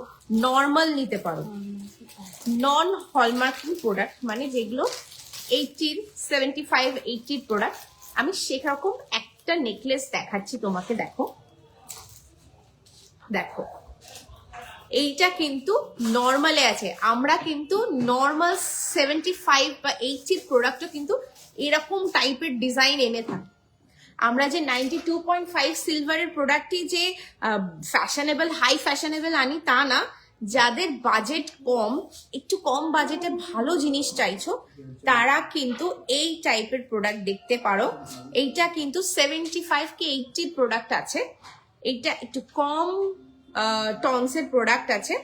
[SPEAKER 1] নর্মাল নিতে পারো। নন হলমার্কিং প্রোডাক্ট মানে যেগুলো 75-80 প্রোডাক্ট, আমি সেরকম একটা নেকলেস দেখাচ্ছি তোমাকে, দেখো দেখো এইটা কিন্তু নর্মালে আছে। আমরা কিন্তু নর্মাল 75 বা 80 প্রোডাক্টও কিন্তু এরকম টাইপের ডিজাইন এনে থাকি। আমরা যে 92.5 সিলভারের প্রোডাক্টই যে ফ্যাশনেবল হাই ফ্যাশনেবল আনি তা না। যাদের বাজেট কম, একটু কম বাজেটে ভালো জিনিস চাইছো, তারা কিন্তু এই টাইপের প্রোডাক্ট দেখতে পারো। এইটা কিন্তু 75 কি 80 প্রোডাক্ট আছে। এইটা একটু কম টনসের প্রোডাক্ট আছে,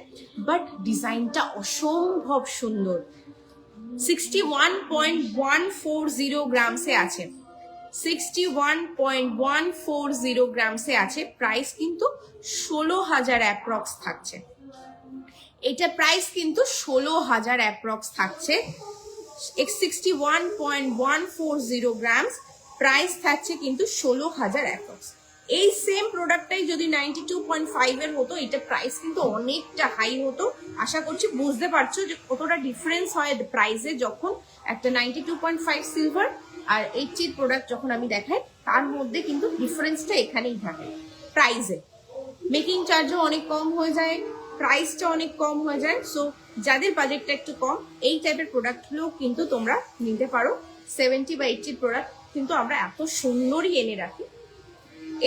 [SPEAKER 1] বাট ডিজাইনটা অসম্ভব সুন্দর। 61.140 গ্রামসে আছে, 61.140 গ্রামসে আছে। প্রাইস কিন্তু 16,000 অ্যাপ্রক্স থাকছে। এটা প্রাইস কিন্তু 16,000 অ্যাপ্রক্স থাকছে। 61.140 গ্রামস, প্রাইস থাকছে কিন্তু 16,000 অ্যাপ্রক্স। এই সেম প্রোডাক্টটাই যদি 92.5 এর হতো, এটা প্রাইস কিন্তু অনেকটা হাই হতো। আশা করছি বুঝতে পারছো যে কতটা ডিফারেন্স হয় প্রাইসে, যখন একটা 92.5 সিলভার আর 80 প্রোডাক্ট যখন আমি দেখাই, তার মধ্যে কিন্তু ডিফারেন্সটা এখানেই থাকে প্রাইসে। মেকিং চার্জও অনেক কম হয়ে যায়, প্রাইসটা অনেক কম হয়ে যায়। সো যাদের বাজেটটা একটু কম, এই টাইপের প্রোডাক্টগুলো কিন্তু তোমরা নিতে পারো। 70 বা 80 প্রোডাক্ট কিন্তু আমরা এত সুন্দরই এনে রাখি।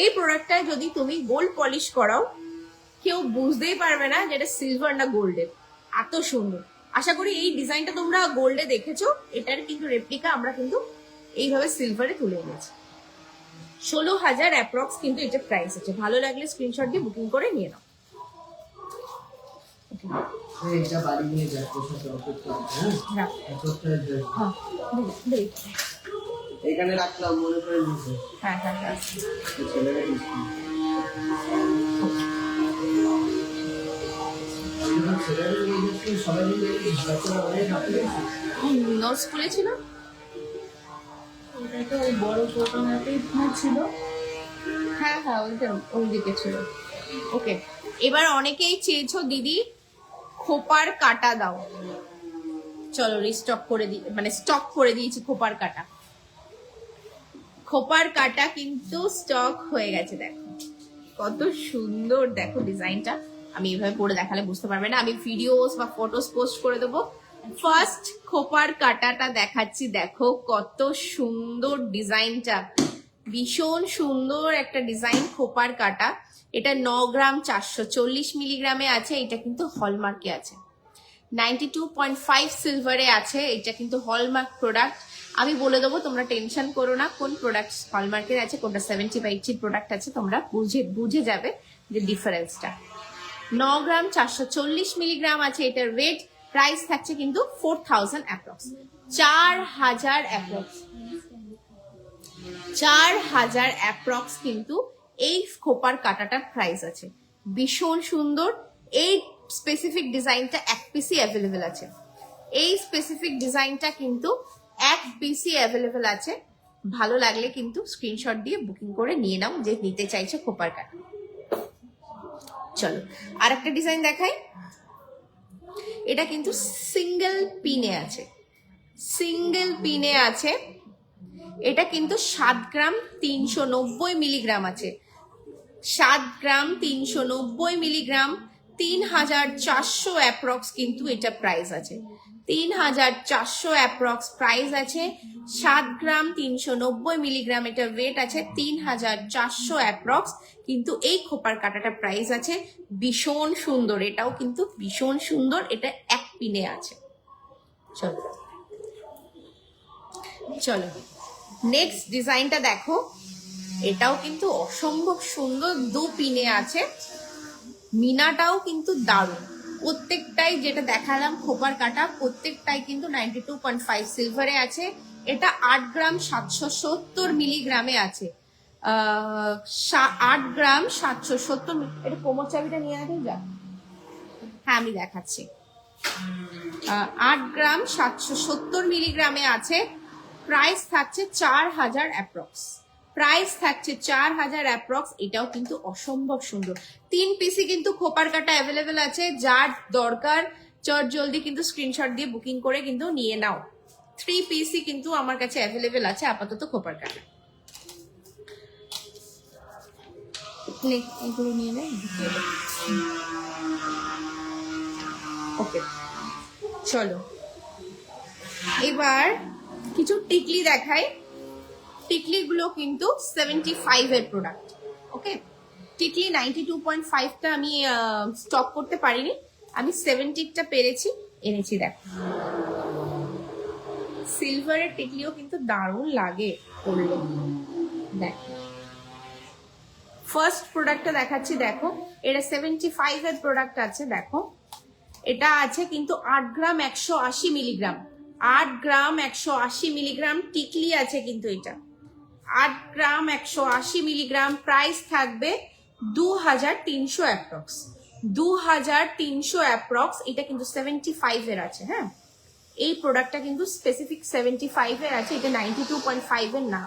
[SPEAKER 1] এই প্রোডাক্টটা যদি তুমি গোল্ড পলিশ করাও, কেউ বুঝতেই পারবে না যে এটা সিলভার না গোল্ডের, এত সুন্দর। আশা করি এই ডিজাইনটা তোমরা গোল্ডে দেখেছো, এটার কিন্তু রেপ্লিকা আমরা কিন্তু এইভাবে সিলভারে তুলে এনেছি। 16,000 অ্যাপ্রক্স কিন্তু এটা প্রাইস আছে। ভালো লাগলে স্ক্রিনশট দিয়ে বুকিং করে নিয়ে নাও।
[SPEAKER 3] এটা বাড়ি নিয়ে যাচ্ছে সাথে অপেক্ষা, হ্যাঁ হ্যাঁ এখানে রাখলাম মনে করে নিতে।
[SPEAKER 1] হ্যাঁ হ্যাঁ হ্যাঁ
[SPEAKER 3] ছেলেরা নিয়ে যাচ্ছে, সবাই মিলে বাচ্চারা অনেক হাঁপিয়ে
[SPEAKER 1] নোটস খুলেছিল।
[SPEAKER 4] ওটা তো ওই বড় কোটোনাতেই ছিল।
[SPEAKER 1] হ্যাঁ হ্যাঁ ওইটা ওই দিকে ছিল। ওকে, এবার অনেকেই চেয়েছো দিদি খোপার কাটা দাও। চলো রিস্টক করে দিই, মানে স্টক করে দিয়েছি খোপার কাটা। খোপার কাটা কিন্তু স্টক হয়ে গেছে। দেখো কত সুন্দর, দেখো ডিজাইনটা। আমি এভাবে পরে দেখালে বুঝতে পারবে না, আমি ভিডিওস বা ফটোস পোস্ট করে দেবো। ফার্স্ট খোপার কাটাটা দেখাচ্ছি, দেখো কত সুন্দর ডিজাইনটা, ভীষণ সুন্দর একটা ডিজাইন খোপার কাটা। এটা 9 গ্রাম 440 মিলিগ্রামে আছে। এটা কিন্তু হলমার্কে আছে, 92.5 সিলভারে আছে। এটা কিন্তু হলমার্ক প্রোডাক্ট। আমি বলে দেবো, তোমরা টেনশন করো না কোন প্রোডাক্ট হলমার্কের আছে, কোনটা 70 বা 80 প্রোডাক্ট আছে, তোমরা বুঝে যাবে যে ডিফারেন্সটা। 9 গ্রাম 440 মিলিগ্রাম আছে। এটার ওয়েট প্রাইস থাকছে কিন্তু 4,000 অ্যাপ্রক্স, 4,000 অ্যাপ্রক্স, 4,000 অ্যাপ্রক্স কিন্তু এই খোপার কাটাটার প্রাইস আছে। ভীষণ সুন্দর। এই স্পেসিফিক ডিজাইনটা এক পিসি অ্যাভেলেবেল আছে। এই স্পেসিফিক ডিজাইনটা কিন্তু এক পিসি অ্যাভেলেবেল আছে। ভালো লাগলে কিন্তু স্ক্রিনশট দিয়ে বুকিং করে নিয়ে নাও যে নিতে চাইছো খোপার কাটা। চলো আর একটা ডিজাইন দেখাই। এটা কিন্তু সিঙ্গেল পিনে আছে, সিঙ্গেল পিনে আছে। এটা কিন্তু 7 গ্রাম 390 মিলিগ্রাম আছে, 7 গ্রাম 390 মিলিগ্রাম, 3,400 অ্যাপ্রক্স কিন্তু এটা প্রাইস আছে। 3,400 অ্যাপ্রক্স প্রাইস আছে। 7 গ্রাম 390 মিলিগ্রাম এটা ওয়েট আছে। 3,400 অ্যাপ্রক্স কিন্তু এই খোপার কাটাটা প্রাইস আছে। ভীষণ সুন্দর, এটাও কিন্তু ভীষণ সুন্দর। এটা এক পিনে আছে। চলো চলো নেক্সট ডিজাইনটা দেখো। এটাও কিন্তু অসম্ভব সুন্দর, 2 পিনে আছে। মিনাটাও কিন্তু দারুণ। প্রত্যেকটাই যেটা দেখালাম খোপার কাটা, প্রত্যেকটাই কিন্তু 92.5 সিলভারে আছে। এটা 8 গ্রাম 770 মিলিগ্রামে আছে। 8 গ্রাম 770। এটা কোমর চাবিটা নিয়ে আসবে যা। হ্যাঁ আমি দেখাচ্ছি। 8 গ্রাম 770 মিলিগ্রামে আছে। প্রাইস থাকছে 4,000 অ্যাপ্রক্স, প্রাইস থাকছে 4,000 অ্যাপ্রক্স। এটাও কিন্তু অসম্ভব সুন্দর। 3 পিসি কিন্তু খোপার কাটা অ্যাভেলেবেল আছে। যার দরকার চট জলদি কিন্তু স্ক্রিনশট দিয়ে বুকিং করে কিন্তু নিয়ে নাও। 3 পিসি কিন্তু আমার কাছে অ্যাভেলেবেল আছে আপাতত খোপার কাটা। নে এগুলো নিয়ে নে। ওকে চলো এবার কিছু টিকলি দেখাই। টিকলিগুলো কিন্তু 75 এর প্রোডাক্ট। ওকে, টিকলি 92.5টা আমি স্টক করতে পারিনি, আমি 70টা পেরেছি, এনেছি। দেখো সিলভারের টিকলিও কিন্তু দারুণ লাগে পরলে। দেখ ফার্স্ট প্রোডাক্টটা দেখাচ্ছি, দেখো এটা 75 এর প্রোডাক্ট আছে। দেখো এটা আছে কিন্তু 8 গ্রাম 180 মিলিগ্রাম, 8 গ্রাম 180 মিলিগ্রাম টিকলি আছে কিন্তু এটা 8 গ্রাম 180 মিলিগ্রাম। প্রাইস থাকবে 2300 অ্যাপ্রক্স, 2300 অ্যাপ্রক্স। এটা কিন্তু 75 এর আছে। হ্যাঁ, এই প্রোডাক্টটা কিন্তু স্পেসিফিক 75 এর আছে, এটা 92.5 এর না।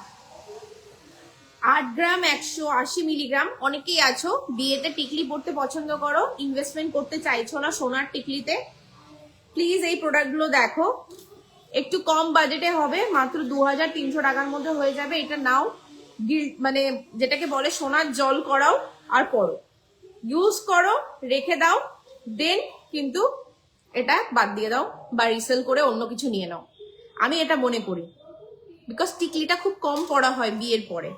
[SPEAKER 1] 8 গ্রাম 180 মিলিগ্রাম। অনেকেই আছো বিয়েতে টিকলি পরতে পছন্দ করো, ইনভেস্টমেন্ট করতে চাইছো না সোনার টিকলিতে, প্লিজ এই প্রোডাক্টগুলো দেখো। একটু কম বাজেটে হবে, মাত্র 2300 টাকার মধ্যে হয়ে যাবে। এটা নাও, মানে যেটাকে বলে সোনার জল করাও আর পরো, ইউজ করো, রেখে দাও, দেন কিন্তু এটা বাদ দিয়ে দাও বা রিসেল করে অন্য কিছু নিয়ে নাও। আমি এটা মনে করি, বিকজ টিকলিটা খুব কম পড়া হয় বিয়ের পরে।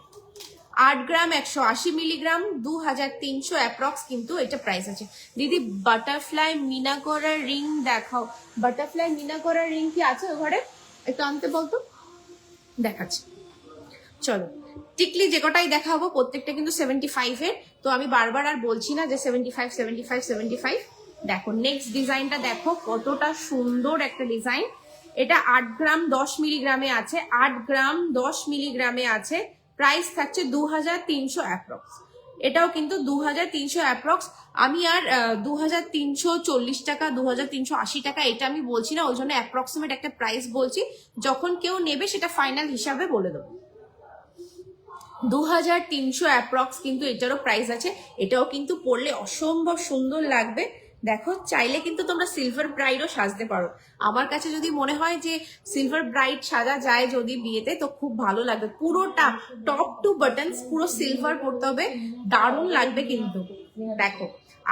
[SPEAKER 1] 8 গ্রাম 180 মিলিগ্রাম 2300 অ্যাপ্রক্স কিন্তু এটা প্রাইস আছে। দিদি বাটারফ্লাই মিনা করা রিং দেখাও। বাটারফ্লাই মিনা করা রিং কি আছে ঘরে? একটু আনতে বলতো, দেখাচ্ছি। চলো টিকলি যে কটাই দেখাবো প্রত্যেকটা কিন্তু 75 এর, তো আমি বারবার আর বলছি না যে 75 75 75। দেখো নেক্সট ডিজাইনটা দেখো, কতটা সুন্দর একটা ডিজাইন। এটা 8 গ্রাম 10 মিলিগ্রামে আছে, 8 গ্রাম 10 মিলিগ্রামে আছে। প্রাইস থাকছে 2300 অ্যাপ্রক্স। এটাও কিন্তু 2300 অ্যাপ্রক্স। আমি আর 2340 টাকা 2380 টাকা এটা আমি বলছি না, ওই জন্য অ্যাপ্রক্সিমেট একটা প্রাইস বলছি। যখন কেউ নেবে সেটা ফাইনাল হিসাবে বলে দেবো। 2300 অ্যাপ্রক্স কিন্তু এটারও প্রাইস আছে। এটাও কিন্তু পরলে অসম্ভব সুন্দর লাগবে। দেখো চাইলে কিন্তু তোমরা সিলভার ব্রাইডও সাজতে পারো। আমার কাছে যদি মনে হয় যে সিলভার ব্রাইড সাজা যায় যদি বিয়েতে, তো খুব ভালো লাগবে। পুরোটা টপ টু বাটনস পুরো সিলভার পরতে হবে, দারুণ লাগবে কিন্তু। দেখো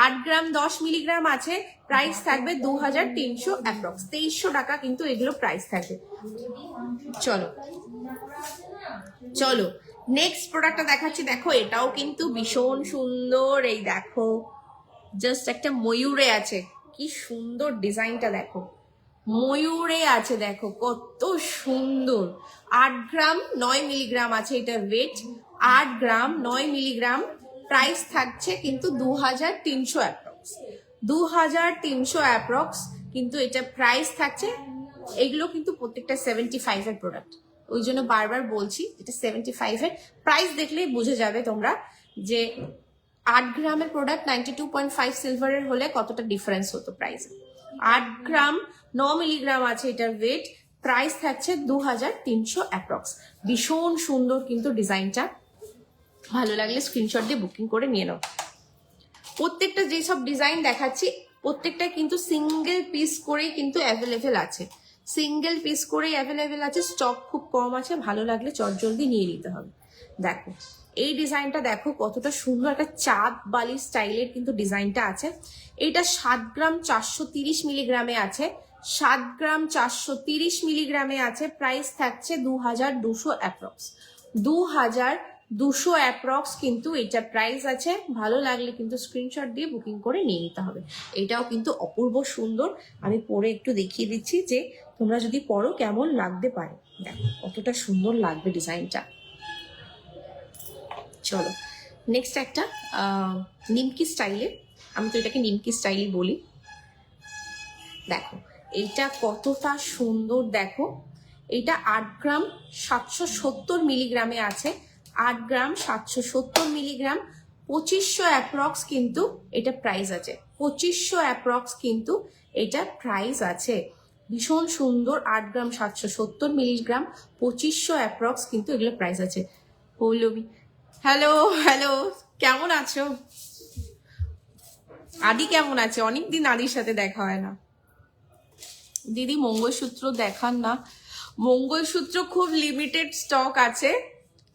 [SPEAKER 1] 8 গ্রাম 10 মিলিগ্রাম আছে, প্রাইস থাকবে 2300 অ্যাপ্রক্স, 2300 টাকা কিন্তু এগুলো প্রাইস থাকবে। চলো চলো নেক্সট প্রোডাক্টটা দেখাচ্ছি। দেখো এটাও কিন্তু ভীষণ সুন্দর। এই দেখো জাস্ট একটা ময়ূরে আছে, কি সুন্দর ডিজাইনটা দেখো, ময়ূরে আছে, দেখো কত সুন্দর। 8 গ্রাম 9 মিলিগ্রাম আছে এটা ওয়েট, 8 গ্রাম 9 মিলিগ্রাম। প্রাইস থাকছে কিন্তু 2300 অ্যাপ্রক্স, 2300 অ্যাপ্রক্স কিন্তু এটা প্রাইস থাকছে। এগুলো কিন্তু প্রত্যেকটা 75 এর প্রোডাক্ট, ওই জন্য বারবার বলছি এটা 75 এর। প্রাইস দেখলেই বুঝে যাবে তোমরা যে 8 গ্রামের প্রোডাক্ট 92.5 সিলভারের হলে কতটা ডিফারেন্স হতো প্রাইসে। 8 গ্রাম 9 মিলিগ্রাম আছে এটার ওয়েট, প্রাইস থাকছে 2300 অ্যাপ্রক্স। ভীষণ সুন্দর কিন্তু ডিজাইনটা, ভালো লাগলে স্ক্রিনশট দিয়ে বুকিং করে নিয়ে নাও। প্রত্যেকটা যেসব ডিজাইন দেখাচ্ছি প্রত্যেকটা কিন্তু সিঙ্গেল পিস করেই কিন্তু অ্যাভেলেবেল আছে, সিঙ্গেল পিস করেই অ্যাভেলেবেল আছে। স্টক খুব কম আছে, ভালো লাগলে চটজলদি নিয়ে নিতে হবে। দেখো এই ডিজাইনটা দেখো কতটা সুন্দর, একটা চাঁদ বালি স্টাইলের কিন্তু ডিজাইনটা আছে। এইটা 7 গ্রাম 430 মিলিগ্রামে আছে, 7 গ্রাম 430 মিলিগ্রামে আছে। প্রাইস থাকছে 2200 অ্যাপ্রক্স, 2200 অ্যাপ্রক্স কিন্তু এটা প্রাইস আছে। ভালো লাগলে কিন্তু স্ক্রিনশট দিয়ে বুকিং করে নিয়ে নিতে হবে। এটাও কিন্তু অপূর্ব সুন্দর, আমি পরে একটু দেখিয়ে দিচ্ছি যে তোমরা যদি পরো কেমন লাগতে পারে। দেখো কতটা সুন্দর লাগবে ডিজাইনটা। চলো নেক্সট একটা নিমকি স্টাইলে, আমি তো এটাকে নিমকি স্টাইলই বলি। দেখো এইটা কতটা সুন্দর, দেখো এইটা 8 গ্রাম 770 মিলিগ্রামে আছে, 8 গ্রাম 770 মিলিগ্রাম। 2500 অ্যাপ্রক্স কিন্তু এটা প্রাইস আছে, 2500 অ্যাপ্রক্স কিন্তু এটা প্রাইস আছে। ভীষণ সুন্দর, 8 গ্রাম 770 মিলিগ্রাম, 2500 অ্যাপ্রক্স কিন্তু এগুলো প্রাইস আছে। পৌলবী হ্যালো হ্যালো, কেমন আছো? আদি কেমন আছে? অনেকদিন আদির সাথে দেখা হয় না। দিদি মঙ্গলসূত্র দেখান না, মঙ্গলসূত্র খুব লিমিটেড স্টক আছে,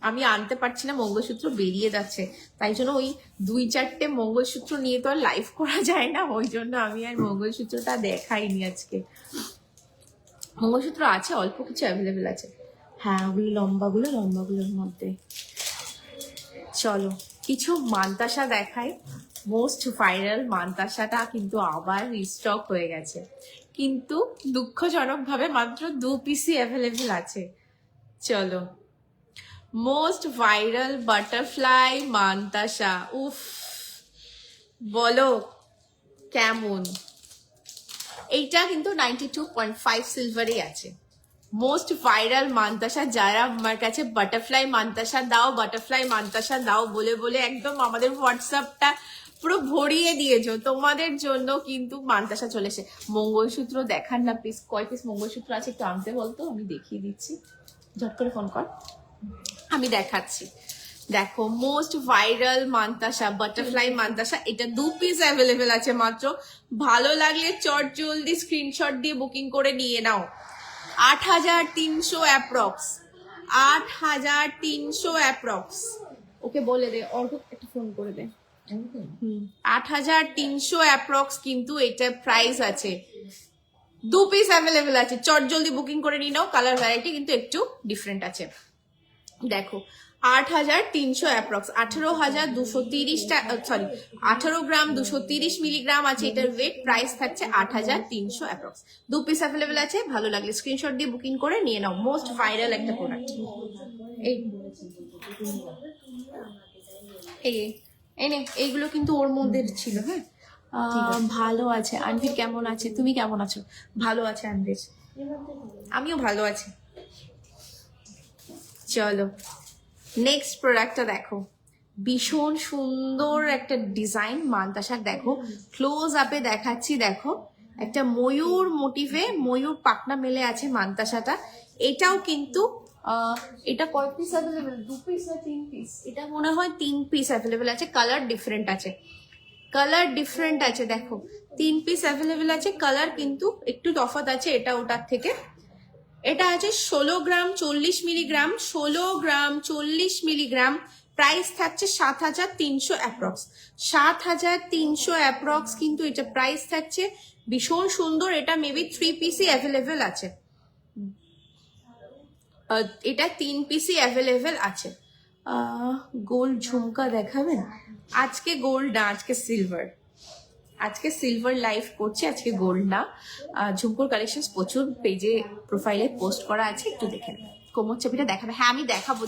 [SPEAKER 1] আমি আনতে পারছি না, মঙ্গলসূত্র বেরিয়ে যাচ্ছে, তাই জন্য ওই 2-4টে মঙ্গলসূত্র নিয়ে তো আর লাইভ করা যায় না, ওই জন্য আমি আর মঙ্গলসূত্রটা দেখাইনি আজকে। মঙ্গলসূত্র আছে, অল্প কিছু অ্যাভেলেবেল আছে। হ্যাঁ, ওগুলো লম্বাগুলোর মধ্যে। চলো কিছু মান্তাসা দেখাই। মোস্ট ভাইরাল মান্তাসাটা কিন্তু আবার রিস্টক হয়ে গেছে, কিন্তু দুঃখজনক ভাবে মাত্র 2 পিসই অ্যাভেলেবেল আছে। চলো, মোস্ট ভাইরাল বাটারফ্লাই মান্তাসা, উফ বলো কেমন। এইটা কিন্তু 92.5 সিলভারই আছে। মোস্ট ভাইরাল মান্তাসা, যারা আমার কাছে বাটারফ্লাই মান্তাসা দাও বলে বলে একদম আমাদের হোয়াটসঅ্যাপটা পুরো ভরিয়ে দিয়েছো, তোমাদের জন্য কিন্তু মান্তাসা চলেছে। মঙ্গলসূত্র দেখান না প্লিজ, কয় পিস মঙ্গলসূত্র আছে একটু আনতে বলতো, আমি দেখিয়ে দিচ্ছি। ঝট করে ফোন কর, আমি দেখাচ্ছি। দেখো, most viral mantasha, butterfly mantasha, এটা 2 পিস অ্যাভেলেবেল আছে মাত্র। ভালো লাগলে চট জলদি স্ক্রিনশট দিয়ে বুকিং করে নিয়ে নাও। 8,300 অ্যাপ্রক্স, 8,300 অ্যাপ্রক্স। ওকে বলে দে, অর্ঘ একটা ফোন করে দে। 8,300 অ্যাপ্রক্স কিন্তু এটা প্রাইস আছে। 2 পিস অ্যাভেলেবেল আছে, চট জলদি বুকিং করে নিয়ে নাও। কালার ভ্যারাইটি কিন্তু একটু ডিফারেন্ট আছে। দেখো, 8,300 অ্যাপ্রক্স, 18 গ্রাম 230 মিলিগ্রাম আছে এটার ওয়েট। প্রাইস থাকছে 8,300 অ্যাপ্রক্স। 2 পিস অ্যাভেলেবেল আছে, ভালো লাগলে স্ক্রিনশট দিয়ে বুকিং করে নিয়ে নাও। মোস্ট ভাইরাল একটা প্রোডাক্ট। এইগুলো কিন্তু ওর মধ্যে ছিল। হ্যাঁ, ভালো আছে। আনভির কেমন আছে? তুমি কেমন আছো? ভালো আছে আনভির, আমিও ভালো আছি। চলো নেক্সট প্রোডাক্টটা দেখো, ভীষণ সুন্দর একটা ডিজাইন মান্তাসার। দেখো ক্লোজ আপে দেখাচ্ছি, দেখো একটা ময়ূর মোটিভে, ময়ূর পাখনা মেলে আছে মান্তাসাটা। এটাও কিন্তু এটা কয় পিস অ্যাভেলেবেল? 2 পিস না 3 পিস? এটা মনে হয় 3 পিস অ্যাভেলেবেল আছে। কালার ডিফারেন্ট আছে, দেখো 3 পিস অ্যাভেলেবেল আছে। কালার কিন্তু একটু তফাৎ আছে এটা ওটার থেকে। এটা আছে 16 গ্রাম 40 মিলিগ্রাম, 16 গ্রাম 40 মিলিগ্রাম। প্রাইস থাকছে 7,300 অ্যাপ্রক্স, 7,300 অ্যাপ্রক্স কিন্তু এটা প্রাইস থাকছে। ভীষণ সুন্দর, এটা মেবি 3 পিসই অ্যাভেলেবেল আছে। এটা 3 পিসই অ্যাভেলেবেল আছে। গোল্ড ঝুমকা দেখাবেন? আজকে গোল্ড না, আজকে সিলভার লাইভ করছি, আজকে গোল্ড না। ঝুমকোর কালেকশন প্রচুর পেজে প্রোফাইলে পোস্ট করা আছে, একটু দেখে নেন। কোমর চাবিটা দেখাবে? হ্যাঁ আমি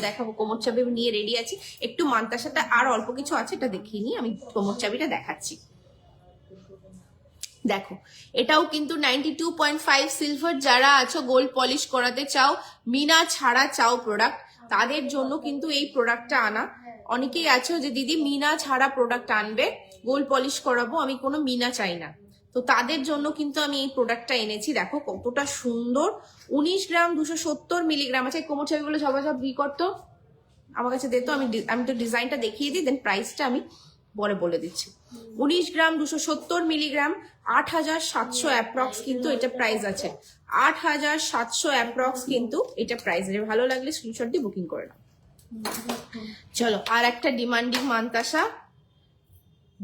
[SPEAKER 1] দেখাবো। কোমর চাবি নিয়ে রেডি আছি। একটু মান্তাসাটা আর অল্প কিছু আছে, এটা দেখিয়ে নিই। আমি কোমর চাবিটা দেখাচ্ছি। দেখো, এটাও কিন্তু 92.5 সিলভার। যারা আছো গোল্ড পলিশ করাতে চাও, মিনা ছাড়া চাও প্রোডাক্ট, তাদের জন্য কিন্তু এই প্রোডাক্টটা আনা। অনেকেই আছো যে দিদি মিনা ছাড়া প্রোডাক্ট আনবে, গোল্ড পলিশ করাবো, আমি কোনো মিনা চাই না, তো তাদের জন্য কিন্তু আমি এই প্রোডাক্টটা এনেছি। দেখো কতটা সুন্দর, 19 গ্রাম 270 মিলিগ্রাম আছে। কোমর চাবিগুলো সব করতো আমার কাছে দিত, আমি তো ডিজাইনটা দেখিয়ে দিই, দেন প্রাইসটা আমি পরে বলে দিচ্ছি। 19 গ্রাম 270 মিলিগ্রাম, 8,700 অ্যাপ্রক্স কিন্তু এটা প্রাইস আছে। 8,700 অ্যাপ্রক্স কিন্তু এটা প্রাইস আছে। ভালো লাগলে স্ক্রিনশট দিয়ে বুকিং করে নাও। চলো, আর একটা ডিমান্ডিং মান্তাসা,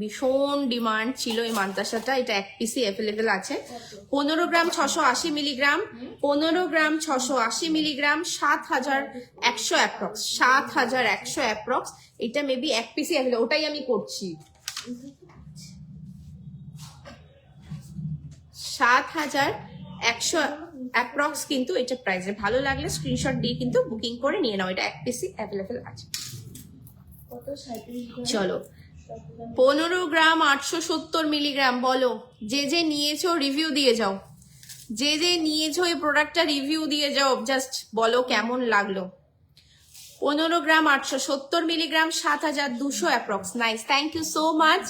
[SPEAKER 1] ভীষণ ডিমান্ড ছিল এই মান্তাসাটা। এটা 1 পিসই অ্যাভেলেবেল আছে। 15 গ্রাম 680 মিলিগ্রাম, 15 গ্রাম 680 মিলিগ্রাম, 7,100 অ্যাপ্রক্স, 7,100 অ্যাপ্রক্স। এটা মেবি 1 পিসই অ্যাভেলেবেল, ওটাই আমি করছি। 7,100 অ্যাপ্রক্স কিন্তু এটা প্রাইস। ভালো লাগলে স্ক্রিনশট দিয়ে কিন্তু বুকিং করে নিয়ে নাও, এটা 1 পিসই অ্যাভেলেবেল আছে। চলো, 15 গ্রাম 870 মিলিগ্রাম। বলো, যে নিয়েছো রিভিউ দিয়ে যাও, যে নিয়েছো এই প্রোডাক্টটা রিভিউ দিয়ে যাও, জাস্ট বলো কেমন লাগলো। 15 gram 870 milligram, 7,200 approx. Nice, thank you so much.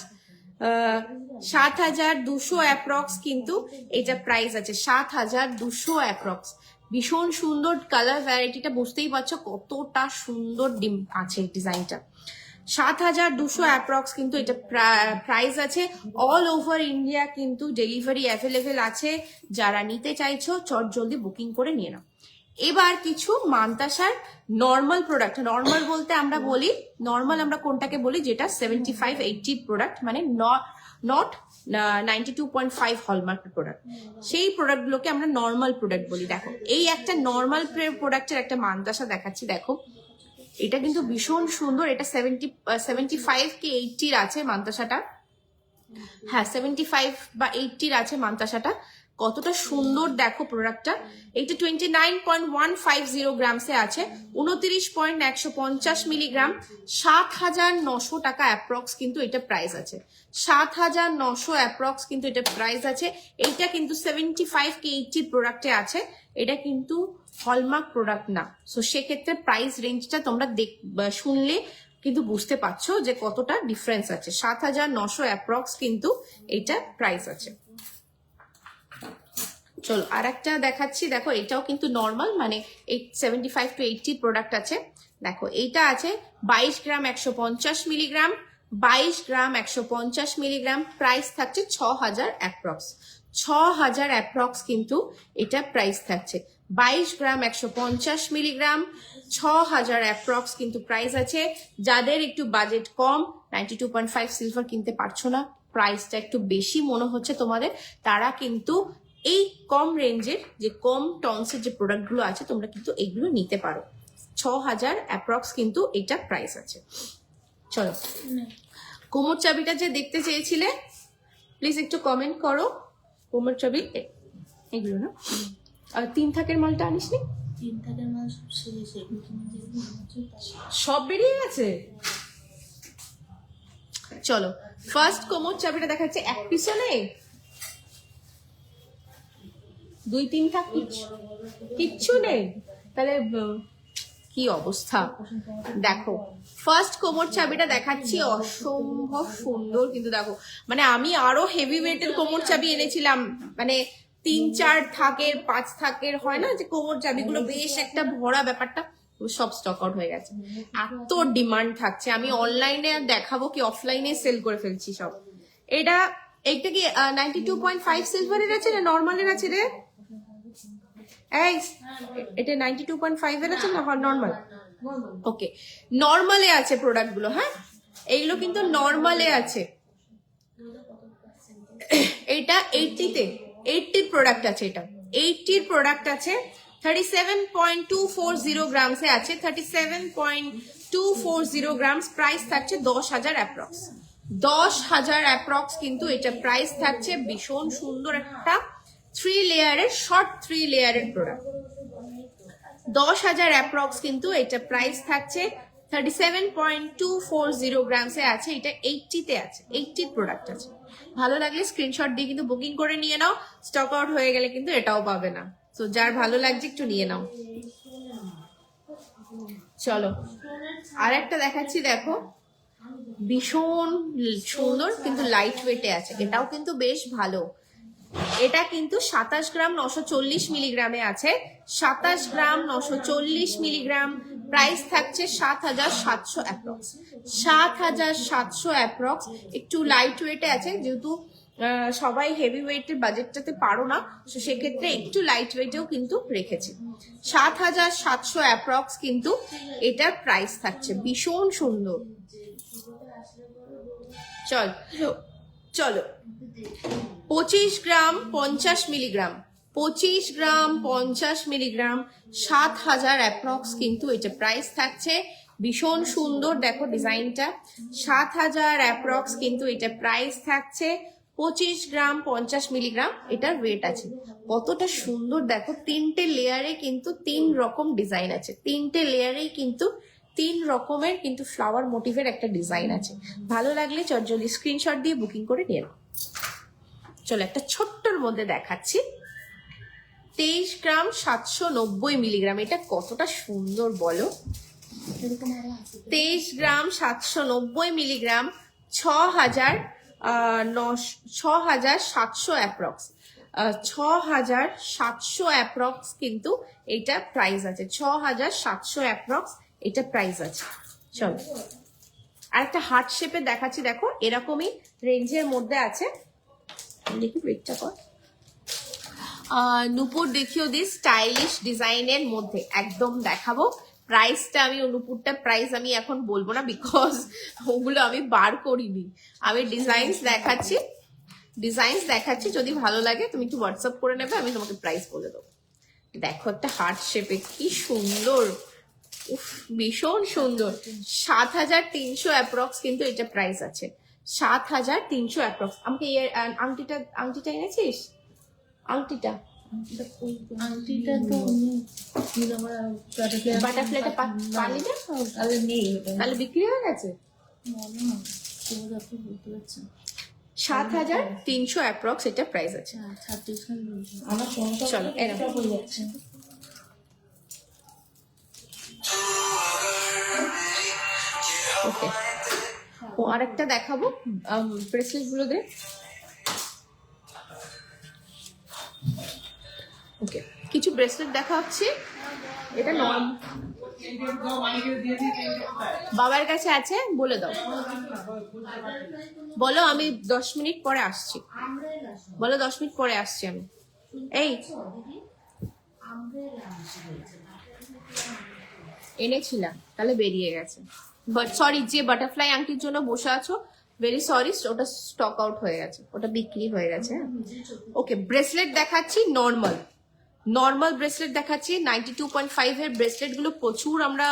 [SPEAKER 1] 7,200 approx কিন্তু এটা প্রাইস আছে, 7,200 অ্যাপ্রক্স। ভীষণ সুন্দর কালার ভ্যারাইটিটা, বুঝতেই পারছো কতটা সুন্দর আছে ডিজাইনটা। 7,200 অ্যাপ্রক্স কিন্তু এটা প্রাইস আছে। অল ওভার ইন্ডিয়া কিন্তু ডেলিভারি অ্যাভেলেবেল আছে। যারা নিতে চাইছো চট জলদি বুকিং করে নিয়ে নাও। এবার কিছু মান্তাসার নর্মাল প্রোডাক্ট, নর্মাল বলতে আমরা বলি, নর্মাল আমরা কোনটাকে বলি, যেটা 75-80 প্রোডাক্ট, মানে নট 92.5 হলমার্ক প্রোডাক্ট, সেই প্রোডাক্টগুলোকে আমরা নর্মাল প্রোডাক্ট বলি। দেখো এই একটা নর্মাল প্রোডাক্টের একটা মান্তাসা দেখাচ্ছি, দেখো এটা কিন্তু ভীষণ সুন্দর। এটা 75 কি 80 আছে মান্তাসাটা, হ্যাঁ 75 বা 80 আছে মান্তাসাটা। কতটা সুন্দর দেখো প্রোডাক্টটা। এইটা 29.150 গ্রামসে আছে, 29.150 মিলিগ্রাম, 7,900 টাকা অ্যাপ্রক্স কিন্তু এটা প্রাইস আছে, 7,900 অ্যাপ্রক্স কিন্তু এটা প্রাইস আছে। এইটা কিন্তু 75 কি 80 প্রোডাক্টে আছে, এটা কিন্তু হলমার্ক প্রোডাক্ট না। সো সেক্ষেত্রে প্রাইস রেঞ্জটা তোমরা শুনলে কিন্তু বুঝতে পারছো যে কতটা ডিফারেন্স আছে। 7,900 অ্যাপ্রক্স কিন্তু এটা প্রাইস আছে। চলো আর একটা দেখাচ্ছি, দেখো এটাও কিন্তু নর্মাল, মানে 75 to 80 প্রোডাক্ট আছে। দেখো এইটা আছে 22 গ্রাম 150 মিলিগ্রাম, 22 গ্রাম 150 মিলিগ্রাম, প্রাইস থাকছে 6,000 অ্যাপ্রক্স, 6,000 অ্যাপ্রক্স কিন্তু এটা প্রাইস থাকছে। 22 গ্রাম 150 মিলিগ্রাম, 6,000 অ্যাপ্রক্স কিন্তু প্রাইস আছে। যাদের একটু বাজেট কম, 92.5 সিলভার কিনতে পারছো না, প্রাইসটা একটু বেশি মনে হচ্ছে তোমাদের, তারা কিন্তু এই কম রেঞ্জের যে কম টনসের যে প্রোডাক্টগুলো আছে তোমরা কিন্তু এগুলো নিতে পারো। 6,000 অ্যাপ্রক্স কিন্তু এটা প্রাইস আছে। চলো কোমর চাবিটা যে দেখতে চেয়েছিলে প্লিজ একটু কমেন্ট করো। কোমর চাবি এগুলো না, আর 3 থাকের মালটা আনিসনি?
[SPEAKER 4] 3 থাকের মাল সব শেষ, এগুলো তুমি যেগুলো আনছো
[SPEAKER 1] সব বেরিয়ে গেছে। চলো ফার্স্ট কোমর চাবিটা দেখাচ্ছে, এক পিসও নেই, 2-3 থাক কিচ্ছু নেই, তাহলে কি অবস্থা। দেখো ফার্স্ট কোমর চাবিটা দেখাচ্ছি, অসম্ভব সুন্দর কিন্তু দেখো, মানে আমি আরো হেভি ওয়েটের কোমর চাবি এনেছিলাম, মানে 3-4 থাকের 5 থাকের হয় না যে কোমর চাবিগুলো, বেশ একটা ভরা ব্যাপারটা, সব স্টক আউট হয়ে গেছে। এত ডিমান্ড থাকছে, আমি অনলাইনে আর দেখাবো কি অফলাইনে সেল করে ফেলছি সব। এইটা কি 92.5 সিলভারের আছে না নর্মালের আছে রে? এই এটা 92.5 এর আছে না নর্মাল? ওকে নর্মালে আছে প্রোডাক্ট গুলো, হ্যাঁ এইগুলো কিন্তু নর্মালে আছে। এটা 80 প্রোডাক্ট আছে, এটা 80 প্রোডাক্ট আছে, 37.240 গ্রামসে আছে, 37.240 গ্রামস, প্রাইস থাকছে 10,000 অ্যাপ্রক্স, 10,000 অ্যাপ্রক্স কিন্তু এটা প্রাইস থাকছে। ভীষণ সুন্দর একটা 3 লেয়ারের শর্ট 3 লেয়ারের প্রোডাক্ট, 10,000 অ্যাপ্রক্স কিন্তু এটা প্রাইস থাকছে। 37.240 গ্রামসে আছে, এটা 80-তে আছে, 80 প্রোডাক্ট আছে। ভালো লাগলে স্ক্রিনশট দিয়ে কিন্তু বুকিং করে নিয়ে নাও, স্টক আউট হয়ে গেলে কিন্তু এটাও পাবে না। তো যার ভালো লাগছে একটু নিয়ে নাও। চলো আর একটা দেখাচ্ছি, দেখো ভীষণ সুন্দর কিন্তু লাইট ওয়েটে আছে, এটাও কিন্তু বেশ ভালো। এটা কিন্তু 27 গ্রাম 940 মিলিগ্রামে আছে, 27 গ্রাম 940 মিলিগ্রাম, প্রাইস থাকছে 7,700 অ্যাপ্রক্স, 7,700 অ্যাপ্রক্স। একটু লাইট ওয়েটে আছে, যেহেতু সবাই হেভি ওয়েটের বাজেটটাতে পারো না, তো সেক্ষেত্রে একটু লাইট ওয়েটেও কিন্তু রেখেছি। 7,700 অ্যাপ্রক্স কিন্তু এটার প্রাইস থাকছে, ভীষণ সুন্দর। চলো 25 গ্রাম 50 মিলিগ্রাম, 25 গ্রাম 50 মিলিগ্রাম, 7,000 অ্যাপ্রক্স কিন্তু এটা প্রাইস থাকছে। ভীষণ সুন্দর দেখো ডিজাইনটা, 7,000 অ্যাপ্রক্স কিন্তু এটা প্রাইস থাকছে। 25 গ্রাম 50 মিলিগ্রাম এটার ওয়েট আছে। কতটা সুন্দর দেখো, 3টে লেয়ারে কিন্তু 3 রকম ডিজাইন আছে, 3টে লেয়ারেই কিন্তু 3 রকমের কিন্তু ফ্লাওয়ার মোটিভের একটা ডিজাইন আছে। ভালো লাগলে চটজলদি স্ক্রিনশট দিয়ে বুকিং করে নিয়ে নাও। চলো একটা ছোট্টর মধ্যে দেখাচ্ছি, 23 গ্রাম 790 মিলিগ্রাম, এটা কতটা সুন্দর বলো। 23 গ্রাম 790 মিলিগ্রাম, 6,700 অ্যাপ্রক্স, 6,700 অ্যাপ্রক্স কিন্তু এটা প্রাইস আছে, 6,700 অ্যাপ্রক্স এটা প্রাইস আছে। চলো আর একটা হার্ট শেপে দেখাচ্ছি, দেখো এরকমই রেঞ্জের মধ্যে আছে, দেখি ওয়েটটা কর। নূপুর দেখিও দিস স্টাইলিশ ডিজাইনের মধ্যে একদম দেখাবো। প্রাইসটা আমি নূপুরটা প্রাইস আমি এখন বলবো না, বিকজ ওগুলো আমি বার করিনি। আমি ডিজাইনস দেখাচ্ছি, যদি ভালো লাগে তুমি একটু হোয়াটসঅ্যাপ করে নেবে, আমি তোমাকে প্রাইস বলে দেবো। দেখো একটা হার্ট শেপে কি সুন্দর, উফ ভীষণ সুন্দর। 7,300 অ্যাপ্রক্স কিন্তু এটা প্রাইস আছে, 7,300 অ্যাপ্রক্স। আমাকে আংটিটা এনেছিস? আংটিটা
[SPEAKER 4] আংটিটা তো আমরা
[SPEAKER 1] বাটারফ্লাইটা পালি না,
[SPEAKER 4] তাহলে নেই ওটা
[SPEAKER 1] তাহলে বিক্রি হয়ে গেছে।
[SPEAKER 4] মনে হয় কেউ আপনি বলতে পারছেন
[SPEAKER 1] 7,300 অ্যাপ্রক্স এটা প্রাইস আছে।
[SPEAKER 4] হ্যাঁ 36
[SPEAKER 3] আমার সমস্যা
[SPEAKER 1] চলো এরকম
[SPEAKER 3] হয়ে যাচ্ছে।
[SPEAKER 1] ওকে, ও আরেকটা দেখাবো ব্রেসলেট গুলো দে। ওকে, কিছু ব্রেসলেট দেখা হচ্ছে। এটা বাবার কাছে আছে, বলে দাও, বলো আমি 10 মিনিট পরে আসছি, বলো 10 মিনিট পরে আসছি আমি। এই এনেছিলাম, তাহলে বেরিয়ে গেছে। বাট সরি, যে বাটারফ্লাই আংটির জন্য বসে আছো, ভেরি সরি, ওটা স্টক আউট হয়ে গেছে, ওটা বিক্রি হয়ে গেছে। ওকে, ব্রেসলেট দেখাচ্ছি, নর্মাল ব্রেসলেট দেখাচ্ছি। 92.5 এর ব্রেসলেট গুলো প্রচুর আমরা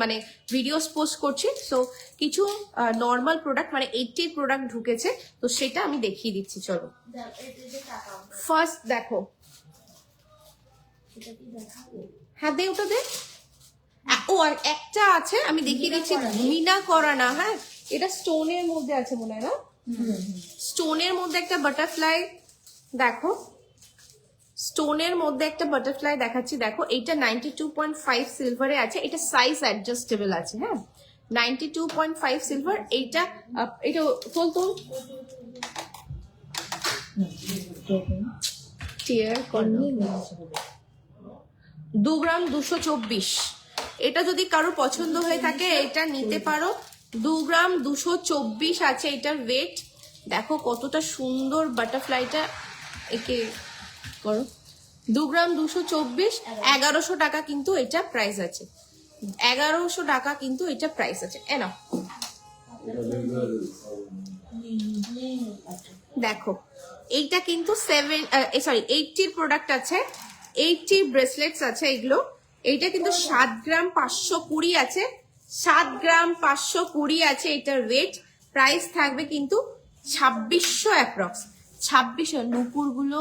[SPEAKER 1] মানে ভিডিওস পোস্ট করছি। সো কিছু নর্মাল প্রোডাক্ট মানে 80 প্রোডাক্ট ঢুকেছে, তো সেটা আমি দেখিয়ে দিচ্ছি। চলো ফার্স্ট দেখো, হ্যাঁ দে ওটা দে। ও আর একটা আছে আমি দেখিয়ে দিচ্ছি, মিনা করা না, হ্যাঁ এটা স্টোনের মধ্যে আছে মনে হয় না, স্টোনের মধ্যে একটা বাটারফ্লাই দেখো, স্টোনের মধ্যে একটা বাটারফ্লাই দেখাচ্ছি। দেখো এইটা 92.5 সিলভারে আছে, এটা সাইজ অ্যাডজাস্টেবল আছে। হ্যাঁ 92.5 সিলভার। এইটা এটা তোল টিয়ার করলো 2 গ্রাম 224। এটা যদি কারোর পছন্দ হয়ে থাকে এটা নিতে পারো। 2 গ্রাম 224 আছে এটার ওয়েট। দেখো কতটা সুন্দর বাটারফ্লাইটা, একে করো। 2 গ্রাম 224, 1100 টাকা কিন্তু এটা প্রাইস আছে, 1100 টাকা কিন্তু এটা প্রাইস আছে। এনাও দেখো, এইটা কিন্তু 80 প্রোডাক্ট আছে, 80 ব্রেসলেটস আছে এগুলো। এইটা কিন্তু 7 গ্রাম 520 আছে, 7 গ্রাম 520 আছে এটার ওয়েট। প্রাইস থাকবে কিন্তু 2600 অ্যাপ্রক্স, 2600। নুপুর গুলো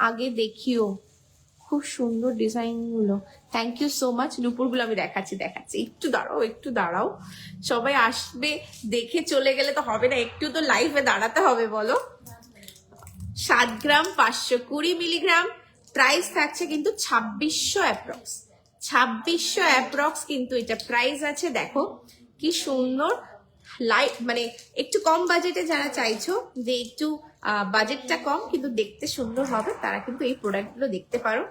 [SPEAKER 1] আগে দেখিও, খুব সুন্দর ডিজাইন গুলো। Thank you so much. নুপুর গুলো আমি দেখাচ্ছি, একটু দাঁড়াও, সবাই আসবে, দেখে চলে গেলে তো হবে না, একটু তো লাইভে দাঁড়াতে হবে বলো। 7 গ্রাম 520 মিলিগ্রাম, প্রাইস থাকছে কিন্তু 2600 অ্যাপ্রক্স, 2600 অ্যাপ্রক্স কিন্তু এটা প্রাইস আছে। দেখো কি সুন্দর, লাইট মানে একটু কম বাজেটে যারা চাইছো যে একটু বাজেটটা কম কিন্তু দেখতে সুন্দর হবে, তারা কিন্তু এই প্রোডাক্টগুলো দেখতে পারো।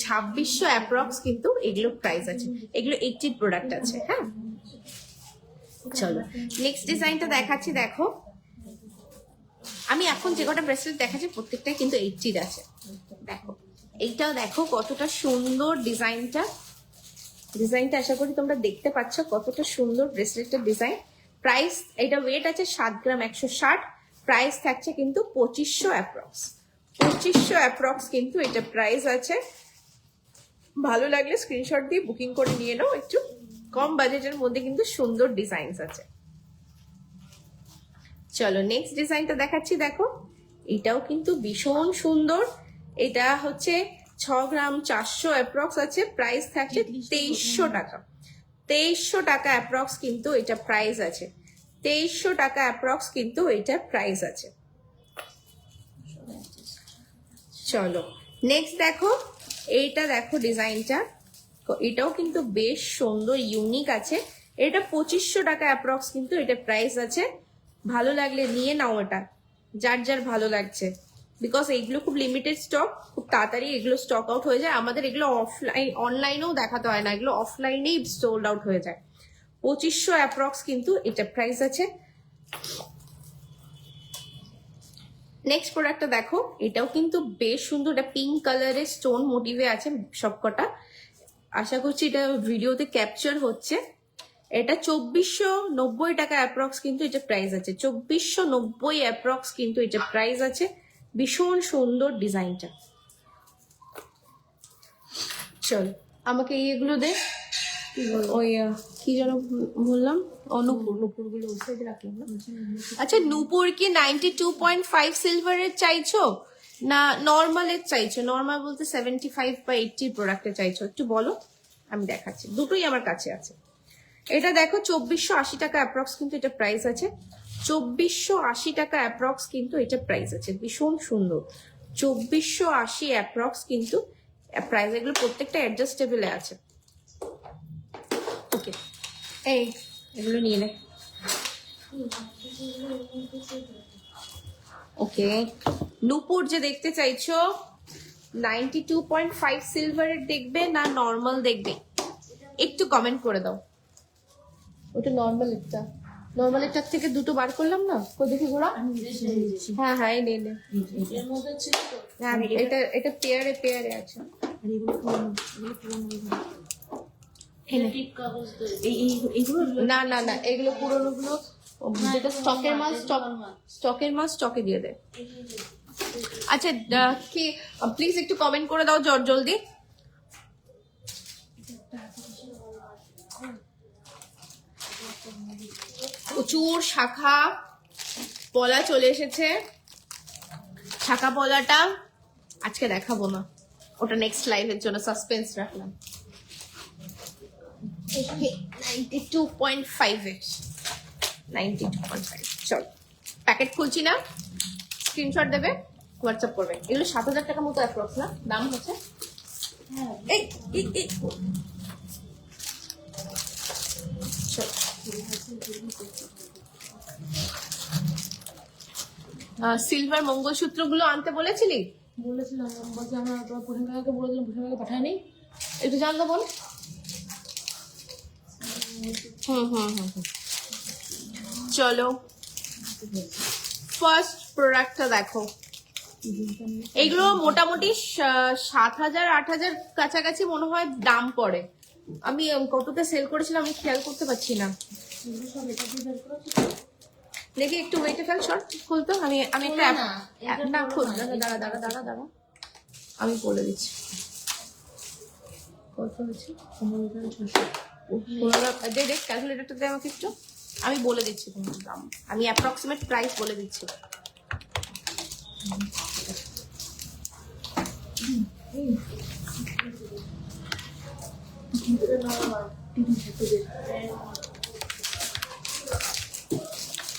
[SPEAKER 1] 2600 অ্যাপ্রক্স কিন্তু এগুলো প্রাইস আছে, এগুলো 80 প্রোডাক্ট আছে। হ্যাঁ চলো নেক্সট ডিজাইনটা দেখাচ্ছি। দেখো আমি এখন যে কটা ব্রেসলেট দেখাচ্ছি প্রত্যেকটাই কিন্তু 80 আছে। দেখো এইটাও দেখো কতটা সুন্দর ডিজাইনটা, আশা করি তোমরা দেখতে পাচ্ছ কতটা সুন্দর ব্রেসলেটের ডিজাইন। প্রাইস, এটা ওয়েট আছে 7 গ্রাম 160, প্রাইস থাকছে কিন্তু 2500 অ্যাপ্রক্স, 2500 অ্যাপ্রক্স কিন্তু এটা প্রাইস আছে। ভালো লাগলে স্ক্রিনশট দিয়ে বুকিং করে নিয়ে নাও, একটু কম বাজেটের মধ্যে কিন্তু সুন্দর ডিজাইন আছে। চলো নেক্সট ডিজাইনটা দেখাচ্ছি। দেখো এটাও কিন্তু ভীষণ সুন্দর, এটা হচ্ছে 6 গ্রাম 400 অ্যাপ্রক্স আছে, প্রাইস থাকছে 2300 টাকা, 2300 টাকা অ্যাপ্রক্স কিন্তু এটা প্রাইস আছে, 2300 টাকা অ্যাপ্রক্স কিন্তু এটা প্রাইস আছে। চলো নেক্সট দেখো, এইটা দেখো ডিজাইনটা, এটাও কিন্তু বেশ সুন্দর ইউনিক আছে। এটা 2500 টাকা অ্যাপ্রক্স কিন্তু এটা প্রাইস আছে। ভালো লাগলে নিয়ে নাও, এটা যার যার ভালো লাগছে, বিকজ এইগুলো খুব লিমিটেড স্টক, খুব তাড়াতাড়ি এগুলো স্টক আউট হয়ে যায়। আমাদের এগুলো অফলাইন অনলাইনেও দেখাতে হয় না, এগুলো অফলাইনেই সোল্ড আউট হয়ে যায়। 2500 অ্যাপ্রক্স কিন্তু এটা প্রাইস আছে। নেক্সট প্রোডাক্টটা দেখো, এটাও কিন্তু বেশ সুন্দর, এটা পিঙ্ক কালারের স্টোন মোটিভে আছে সবকটা। আশা করছি এটা ভিডিওতে ক্যাপচার হচ্ছে। এটা 2490 টাকা অ্যাপ্রক্স কিন্তু এটা প্রাইস আছে, 2490 অ্যাপ্রক্স কিন্তু এটা প্রাইস আছে। ভীষণ সুন্দর ডিজাইনটা। চল আমাকে এগুলো দে, ওই কি যেন বললাম, নূপুর গুলো ওই সাইডে রাখলাম না। আচ্ছা, নূপুর কি 92.5 সিলভারের চাইছো না নর্মালের চাইছো? নর্মাল বলতে 75 বা 80 প্রোডাক্টে চাইছো, একটু বলো, আমি দেখাচ্ছি। দুটোই আমার কাছে আছে। এটা দেখো 2480 টাকা অ্যাপ্রক্স কিন্তু এটা প্রাইস আছে, 2480 টাকা অ্যাপ্রক্স কিন্তু এটা প্রাইস আছে। ভীষণ সুন্দর, 2480 অ্যাপ্রক্স কিন্তু প্রাইস। এগুলো প্রত্যেকটা অ্যাডজাস্টেবলে আছে। ওকে, এই এগুলো নিয়ে নে। ওকে, নূপুর যে দেখতে চাইছো 92.5 সিলভারের দেখবে না নর্মাল দেখবে, একটু কমেন্ট করে দাও। ওটা নর্মালেরটা, নর্মালেরটার থেকে দুটো বার করলাম না, কই দেখি গোড়া। হ্যাঁ হ্যাঁ, এই নে নে।
[SPEAKER 4] এর মধ্যে ছিল তো।
[SPEAKER 1] হ্যাঁ, এটা পেয়ারে আছে।
[SPEAKER 4] এটা টিপ কাগজ দিয়ে।
[SPEAKER 1] এইগুলো না না না, এগুলো পুরোনো গুলো, যেটা স্টকের মাল স্টকে দিয়ে দে। আচ্ছা, কি প্লিজ একটু কমেন্ট করে দাও জলদি। প্রচুর শাখা পলা চলে এসেছে। শাখা পলাটা আজকে দেখাবো না, ওটা নেক্সট লাইভের জন্য সাসপেন্স রাখলাম। 92.5 চল, প্যাকেট খুলছি না, স্ক্রিনশট দেবে, হোয়াটসঅ্যাপ করবে। এগুলো 7000 টাকার মতো অ্যাপ্রক্স না দাম হচ্ছে। এই সিলভার মঙ্গলসূত্র গুলো আনতে বলেছিলি?
[SPEAKER 4] বলেছিলাম, বলছি আমরা তোমার প্রধান কাকাকে বলেছিলাম, প্রধান কাকা পাঠায়নি।
[SPEAKER 1] একটু জানতো বল। চলো ফার্স্ট প্রোডাক্টটা দেখো। এগুলো মোটামুটি 7000 8000 কাছাকাছি মনে হয় দাম পড়ে। আমি কতটা সেল করেছিলাম আমি খেয়াল করতে পারছি না। দেখি একটু ওয়েটে ফেল, শর্ট খুলতো। আমি একটা না খুল, দাঁড়া আমি বলে দিচ্ছি কত হয়েছে। 15,000। দেখ ক্যালকুলেটরটা দে আমাকে একটু, আমি বলে দিচ্ছি তোমার দাম, আমি অ্যাপ্রক্সিমেট প্রাইস বলে দিচ্ছি।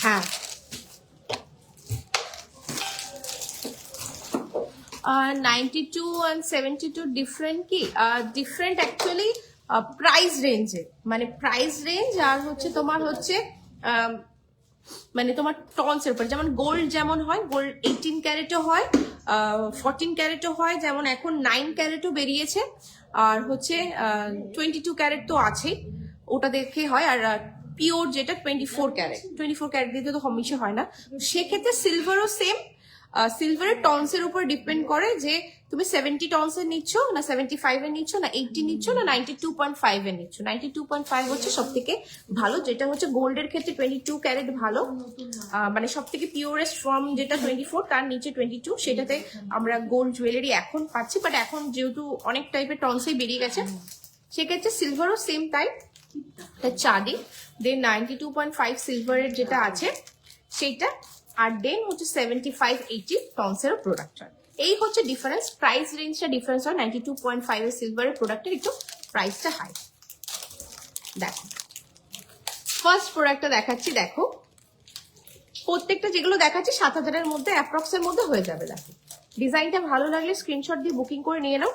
[SPEAKER 1] হ্যাঁ, 92 and 72 ডিফারেন্ট কি? ডিফারেন্ট অ্যাকচুয়ালি প্রাইস রেঞ্জে, মানে প্রাইস রেঞ্জ আর হচ্ছে তোমার হচ্ছে মানে তোমার টনসের উপর। যেমন গোল্ড যেমন হয়, গোল্ড 18 ক্যারেটও হয়, 14 ক্যারেটও হয়, যেমন এখন 9 ক্যারেটও বেরিয়েছে, আর হচ্ছে 22 ক্যারেট তো আছেই, ওটা দেখে হয়। আর পিওর যেটা 24 ক্যারেট দিতে তো হমিশে হয় না। সেক্ষেত্রে সিলভারও সেম, সিলভারের টনসের উপর ডিপেন্ড করে যে তুমি 70 টনসের নিচ্ছ না 75 এর নিচ্ছ না 80 নিচ্ছ না 92.5 এর নিচ্ছ। 92.5 হচ্ছে সব থেকে ভালো, যেটা হচ্ছে গোল্ডের ক্ষেত্রে 22 ক্যারেট ভালো, মানে সব থেকে পিওরেস্ট ফর্ম যেটা 24, তার নিচে 22, সেটাতে আমরা গোল্ড জুয়েলারি এখন পাচ্ছি। বাট এখন যেহেতু অনেক টাইপের টনসেই বেরিয়ে গেছে, সেক্ষেত্রে সিলভারও সেম তাই চাঁদি। দেন 92.5 সিলভারের যেটা আছে সেইটা, আর দেন হচ্ছে 75-80 টনসের প্রোডাক্ট হয়। এই হচ্ছে ডিফারেন্স, প্রাইস রেঞ্জটা ডিফারেন্স হয়। 92.5 এর সিলভারের প্রোডাক্টের একটু প্রাইসটা হাই। দেখো ফার্স্ট প্রোডাক্টটা দেখাচ্ছি, দেখো প্রত্যেকটা যেগুলো দেখাচ্ছি 7000 এর মধ্যে অ্যাপ্রক্সের মধ্যে হয়ে যাবে। দেখো ডিজাইনটা ভালো লাগলে স্ক্রিনশট দিয়ে বুকিং করে নিয়ে নাও।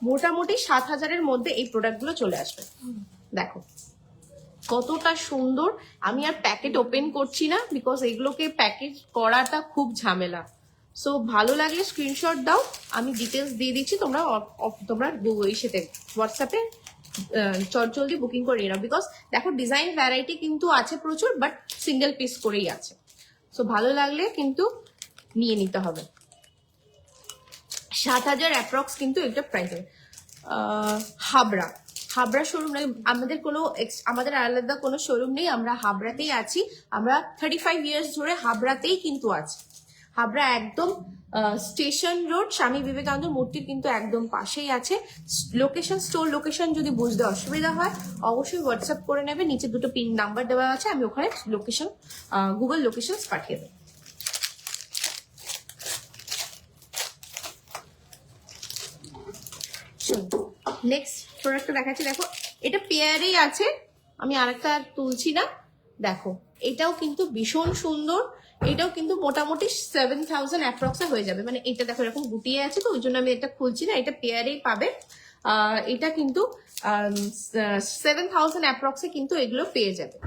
[SPEAKER 1] মোটামুটি 7000 এর মধ্যে এই প্রোডাক্টগুলো চলে আসবে। দেখো কতটা সুন্দর। আমি আর প্যাকেট ওপেন করছি না, বিকজ এগুলোকে প্যাকেট করাটা খুব ঝামেলা। সো ভালো লাগলে স্ক্রিনশট দাও, আমি ডিটেলস দিয়ে দিচ্ছি, তোমরা ইসেতে হোয়াটসঅ্যাপে জলদি বুকিং করে নিও। বিকজ দেখো ডিজাইন ভ্যারাইটি কিন্তু আছে প্রচুর, বাট সিঙ্গেল পিস করেই আছে। সো ভালো লাগলে কিন্তু নিয়ে নিতে হবে। 7,000 অ্যাপ্রক্স কিন্তু এটা প্রাইস। হাবড়া শোরুম নেই আমাদের, আমাদের আলাদা কোনো শোরুম নেই, আমরা হাবড়াতেই আছি। আমরা 35 ইয়ার্স ধরে হাবড়াতেই কিন্তু আছি। হাবড়া একদম স্টেশন রোড, স্বামী বিবেকানন্দ মূর্তির কিন্তু একদম পাশেই আছে। লোকেশন, স্টোর লোকেশন যদি বুঝতে অসুবিধা হয় অবশ্যই হোয়াটসঅ্যাপ করে নেবে, নিচে দুটো পিন নাম্বার দেওয়া আছে, আমি ওখানে লোকেশন গুগল লোকেশন পাঠিয়ে দেবো। নেক্সট প্রোডাক্টটা দেখাচ্ছি, দেখো এটা পেয়ারেই আছে, আমি আরেকটা আর তুলছি না। দেখো এটাও কিন্তু ভীষণ সুন্দর, এটাও কিন্তু মোটামুটি 7,000 অ্যাপ্রক্সে হয়ে যাবে। মানে এটা দেখো এরকম গুটিয়ে আছে, তো ওই জন্য আমি এটা খুলছি না, এটা পেয়ারেই পাবে। এটা কিন্তু 7,000 অ্যাপ্রক্সে কিন্তু এগুলো পেয়ে যাবে,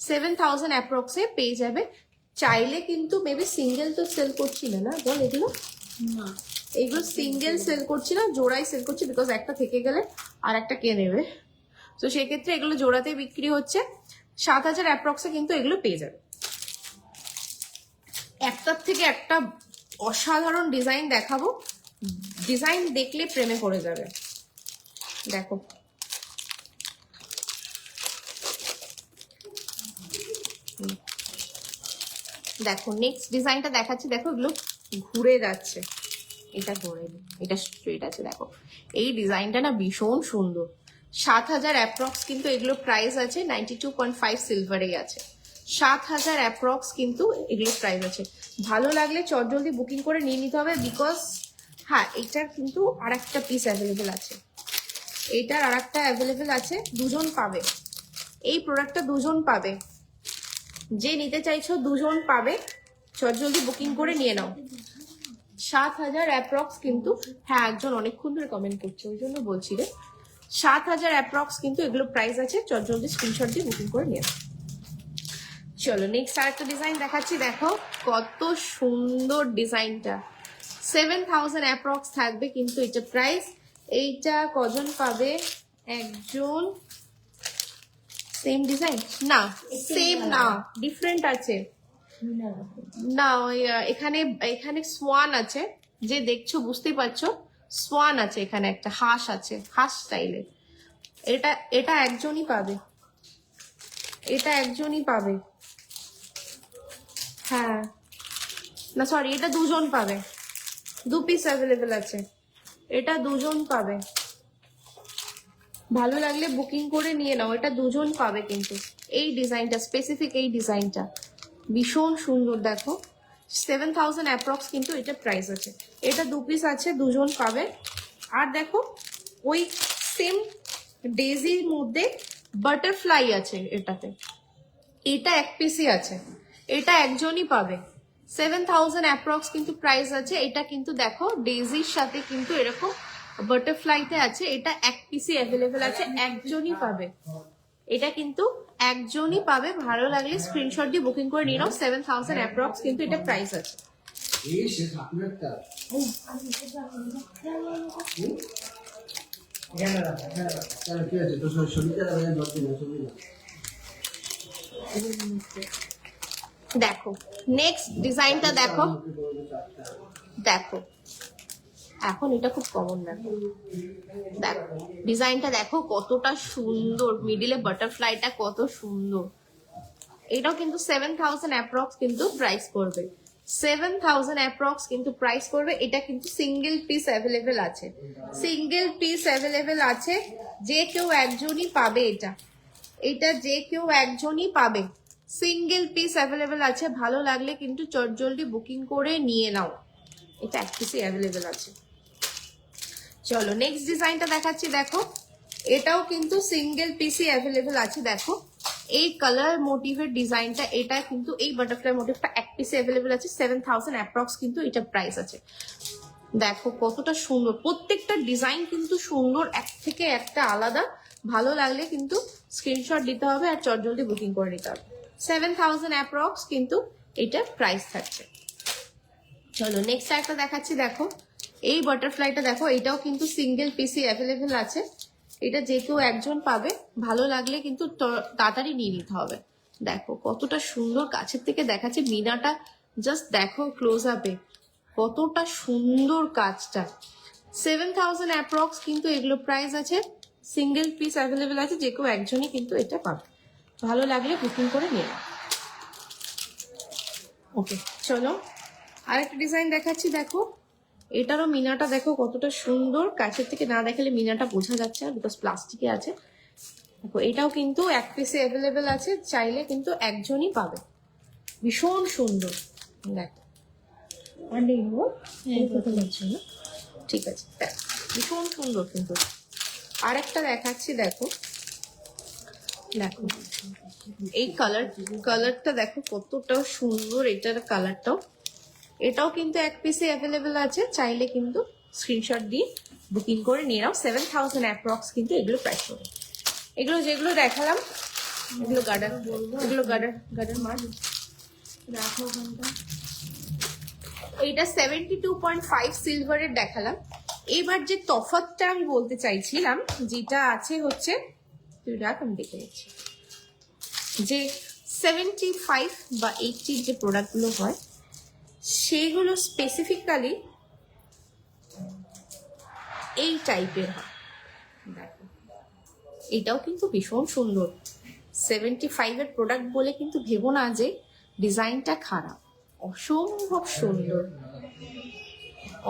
[SPEAKER 1] 7,000 অ্যাপ্রক্সে পেয়ে যাবে। চাইলে কিন্তু মেবি সিঙ্গেল তো সেল করছি না, না বল এগুলো,
[SPEAKER 4] না
[SPEAKER 1] এগুলো সিঙ্গেল সেল করছি না, জোড়াই সেল করছি, বিকজ একটা থেকে গেলে আর একটা কে নেবে, তো সেক্ষেত্রে এগুলো জোড়াতে বিক্রি হচ্ছে। 7,000 অ্যাপ্রক্সে কিন্তু এগুলো পেয়ে যাবে। একটার থেকে একটা অসাধারণ ডিজাইন দেখাবো, ডিজাইন দেখলে প্রেমে পড়ে যাবে। দেখো দেখো নেক্সট ডিজাইনটা দেখাচ্ছি, দেখো এগুলো ঘুরে যাচ্ছে, এটা ঘুরে, এটা স্ট্রেট আছে। দেখো এই ডিজাইনটা না ভীষণ সুন্দর। 7,000 অ্যাপ্রক্স কিন্তু এগুলো প্রাইস আছে, 92.5 সিলভারেই আছে। 7,000 অ্যাপ্রক্স কিন্তু এগুলো প্রাইস আছে। ভালো লাগলে চটজলদি বুকিং করে নিয়ে নিতে হবে, বিকজ হ্যাঁ এটার কিন্তু আর একটা পিস অ্যাভেলেবেল আছে, এইটার আর একটা অ্যাভেলেবেল আছে, দুজন পাবে এই প্রোডাক্টটা, দুজন পাবে, যে নিতে চাইছো দুজন পাবে, চটজলদি বুকিং করে নিয়ে নাও। 7,000 অ্যাপ্রক্স কিন্তু, হ্যাঁ একজন অনেকক্ষণ ধরে কমেন্ট করছে ওই জন্য বলছি রে। 7,000 অ্যাপ্রক্স কিন্তু এগুলো প্রাইস আছে, জলদি স্ক্রিনশট দিয়ে বুকিং করে নিয়ে নাও। চলো নেক্সট আর একটা ডিজাইন দেখাচ্ছি, দেখো কত সুন্দর ডিজাইনটা। 7,000 অ্যাপ্রক্স থাকবে কিন্তু এটা প্রাইস। এইটা কজন পাবে, একজন। সেম ডিজাইন না, সেম না, ডিফারেন্ট আছে না। এখানে এখানে সোয়ান আছে, যে দেখছো বুঝতেই পারছো, সোয়ান আছে এখানে, একটা হাঁস আছে, হাঁস স্টাইলের। এটা এটা একজনই পাবে, এটা একজনই পাবে, হ্যাঁ না সরি, এটা দুজন পাবে, 2 পিস অ্যাভেলেবেল আছে, এটা দুজন পাবে। ভালো লাগলে বুকিং করে নিয়ে নাও, এটা দুজন পাবে কিন্তু। এই ডিজাইনটা স্পেসিফিক, এই ডিজাইনটা ভীষণ সুন্দর। দেখো 7,000 অ্যাপ্রক্স কিন্তু এটা প্রাইস আছে, এটা 2 পিস আছে, দুজন পাবে। আর দেখো ওই সেম ডেজির মধ্যে বাটারফ্লাই আছে এটাতে, এটা 1 পিসই আছে, এটা একজনই পাবে। 7,000 অ্যাপ্রক্স কিন্তু প্রাইস আছে। এটা কিন্তু দেখো ডেজির সাথে কিন্তু এরকম বাটারফ্লাইতে আছে, এটা 1 পিসই অ্যাভেলেবেল আছে, একজনই পাবে, এটা কিন্তু একজনই পাবে। ভালো লাগলে স্ক্রিনশট দিয়ে বুকিং করে নিয়ে নাও। 7,000 অ্যাপ্রক্স কিন্তু এটা প্রাইস আছে।
[SPEAKER 3] এই সে ঠাকুরেরটা এখানে রাখ, এখানে রাখ। চলো, ঠিক আছে, তো ছবিটা রাখা দরকার নেই, ছবি না।
[SPEAKER 1] দেখো নেক্সট ডিজাইনটা দেখো, দেখো এখন এটা খুব কমন। দেখো দেখো ডিজাইনটা দেখো কতটা সুন্দর, মিডিলে বাটারফ্লাইটা কত সুন্দর। এটাও কিন্তু 7,000 অ্যাপ্রক্স কিন্তু প্রাইস করবে, 7,000 অ্যাপ্রক্স কিন্তু প্রাইস করবে। এটা কিন্তু সিঙ্গেল পিস অ্যাভেলেবেল আছে, সিঙ্গেল পিস অ্যাভেলেবেল আছে, যে কেউ একজনই পাবে এটা, এটা যে কেউ একজনই পাবে, সিঙ্গেল পিস অ্যাভেলেবেল আছে। ভালো লাগলে কিন্তু চটজলদি বুকিং করে নিয়ে নাও, এটা 1 পিসই অ্যাভেলেবেল আছে। চলো নেক্সট ডিজাইনটা দেখাচ্ছি, দেখো এটাও কিন্তু সিঙ্গেল পিসই অ্যাভেলেবেল আছে। দেখো এই কালার মোটিভের ডিজাইনটা, এটা কিন্তু এই বাটারফ্লাই মোটিভটা 1 পিসে অ্যাভেলেবেল আছে। 7,000 অ্যাপ্রক্স কিন্তু এটা প্রাইস আছে। দেখো কতটা সুন্দর, প্রত্যেকটা ডিজাইন কিন্তু সুন্দর, এক থেকে একটা আলাদা। ভালো লাগলে কিন্তু স্ক্রিনশট দিতে হবে আর চটজলদি বুকিং করে নিতে হবে। 7,000 অ্যাপ্রক্স কিন্তু এটা প্রাইস থাকছে। চলো নেক্সট একটা দেখাচ্ছি, দেখো এই বাটারফ্লাইটা দেখো, এটাও কিন্তু সিঙ্গেল পিসি অ্যাভেলেবেল আছে, এটা যে কেউ একজন পাবে। ভালো লাগলে কিন্তু তাড়াতাড়ি নিয়ে নিতে হবে। দেখো কতটা সুন্দর, কাছের থেকে দেখাচ্ছে, মিনাটা জাস্ট দেখো ক্লোজ আপে, কতটা সুন্দর কাজটা। 7000 অ্যাপ্রক্স কিন্তু এগুলো প্রাইস আছে। সিঙ্গেল পিস অ্যাভেলেবেল আছে, যে কেউ একজনই কিন্তু এটা পাবে। ভালো লাগলে বুকিং করে নিয়ে নাও। ওকে, চলো আরেকটা ডিজাইন দেখাচ্ছি। দেখো এটারও মিনাটা দেখো কতটা সুন্দর, কাছের থেকে না দেখালে মিনাটা বোঝা যাচ্ছে না বিকজ প্লাস্টিকে আছে। দেখো এটাও কিন্তু এক পিসে অ্যাভেলেবেল আছে, চাইলে কিন্তু একজনই পাবে। ভীষণ সুন্দর। দেখো আর দেখবো না, ঠিক আছে, দেখো ভীষণ সুন্দর কিন্তু। আরেকটা দেখাচ্ছি, দেখো দেখো এই কালারটা দেখো কতটা সুন্দর, এটার কালারটাও। এটাও কিন্তু এক পিসে অ্যাভেলেবেল আছে, চাইলে কিন্তু স্ক্রিনশট দিয়ে বুকিং করে নিয়ে নাও। 7000 অ্যাপ্রক্স কিন্তু এগুলো প্রাইস হবে। এগুলো যেগুলো দেখালাম এগুলো গার্ডার মার্ক রাখো ওখানটা। এইটা 72.5 সিলভারের দেখালাম। এবার যে তফাৎটা আমি বলতে চাইছিলাম, যেটা আছে হচ্ছে, তুই রাখ আমি দেখে নিচ্ছি, যে 75 বা 80 যে প্রোডাক্টগুলো হয় সেগুলো স্পেসিফিক্যালি এই টাইপের হয়। দেখো এটাও কিন্তু ভীষণ সুন্দর। 75 এর প্রোডাক্ট বলে কিন্তু ভেবো না যে ডিজাইনটা খারাপ। অসম্ভব সুন্দর,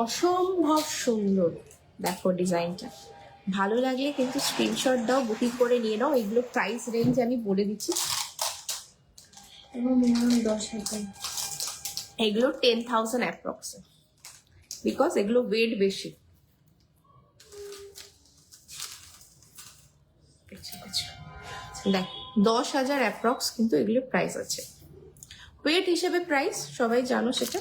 [SPEAKER 1] অসম্ভব সুন্দর। দেখো ডিজাইনটা ভালো লাগলে কিন্তু স্ক্রিনশট দাও, বুকিং করে নিয়ে নাও। এগুলো প্রাইস রেঞ্জ আমি বলে দিচ্ছি,
[SPEAKER 4] এবং মিনিমাম 10,000।
[SPEAKER 1] এগুলো 10,000 অ্যাপ্রক্স, বিকজ এগুলো ওয়েট বেশি। দেখ 10,000 অ্যাপ্রক্স কিন্তু এগুলো প্রাইস আছে। ওয়েট হিসেবে প্রাইস সবাই জানো সেটা।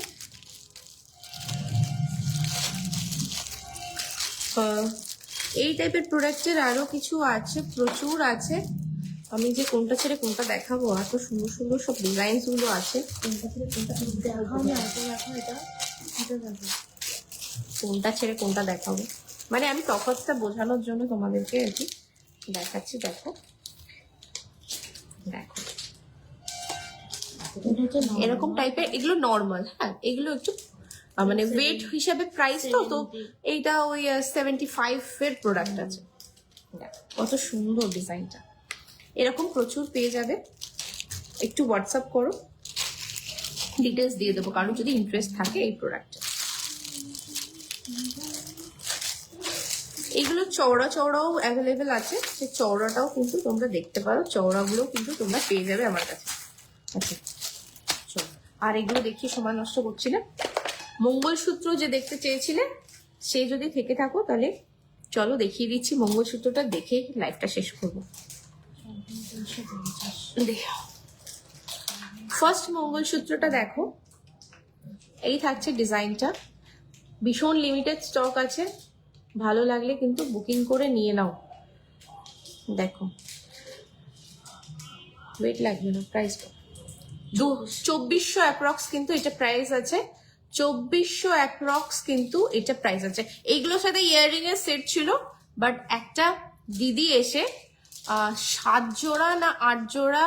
[SPEAKER 1] এই টাইপের প্রোডাক্টের আরো কিছু আছে, প্রচুর আছে। আমি যে কোনটা ছেড়ে কোনটা দেখাবো, এত সুন্দর সুন্দর সব ডিজাইন গুলো আছে।
[SPEAKER 4] কোনটা ছেড়ে কোনটা দেখাও না, এটা দেখো, এটা দেখো।
[SPEAKER 1] কোনটা ছেড়ে কোনটা দেখাবো মানে আমি তফাৎটা বোঝানোর জন্য তোমাদেরকে আর কি দেখাচ্ছি। দেখো দেখো
[SPEAKER 4] এটা হচ্ছে
[SPEAKER 1] এরকম টাইপের, এগুলো নর্মাল। হ্যাঁ এগুলো একটু মানে ওয়েট হিসাবে প্রাইস তো এইটা ওই 75 এর প্রোডাক্ট আছে। দেখো কত সুন্দর ডিজাইনটা। এরকম প্রচুর পেয়ে যাবে। একটু হোয়াটসঅ্যাপ করো, ডিটেলস দিয়ে দেবো কারণ যদি ইন্টারেস্ট থাকে এই প্রোডাক্টে। এগুলো চওড়া চওড়াও অ্যাভেলেবেল আছে, সেই চওড়াটাও কিন্তু তোমরা দেখতে পারো। চওড়াগুলো কিন্তু তোমরা পেয়ে যাবে আমার কাছে। আচ্ছা চলো, আর এগুলো দেখিয়ে সময় নষ্ট করছি না। মঙ্গলসূত্র যে দেখতে চেয়েছিলে, সে যদি থেকে থাকো তাহলে চলো দেখিয়ে দিচ্ছি। মঙ্গলসূত্রটা দেখে লাইফটা শেষ করবো। ফার্স্ট মঙ্গলসূত্রটা দেখো, এই থাকছে ডিজাইনটা। ভীষণ লিমিটেড স্টক আছে, ভালো লাগলে কিন্তু বুকিং করে নিয়ে নাও। দেখো ওয়েট লাগবে না, প্রাইস 2400 অ্যাপ্রক্স কিন্তু এটা প্রাইস আছে। 2400 অ্যাপ্রক্স কিন্তু এটা প্রাইস আছে। এইগুলোর সাথে ইয়াররিং এর সেট ছিল, বাট একটা দিদি এসে 7 জোড়া না 8 জোড়া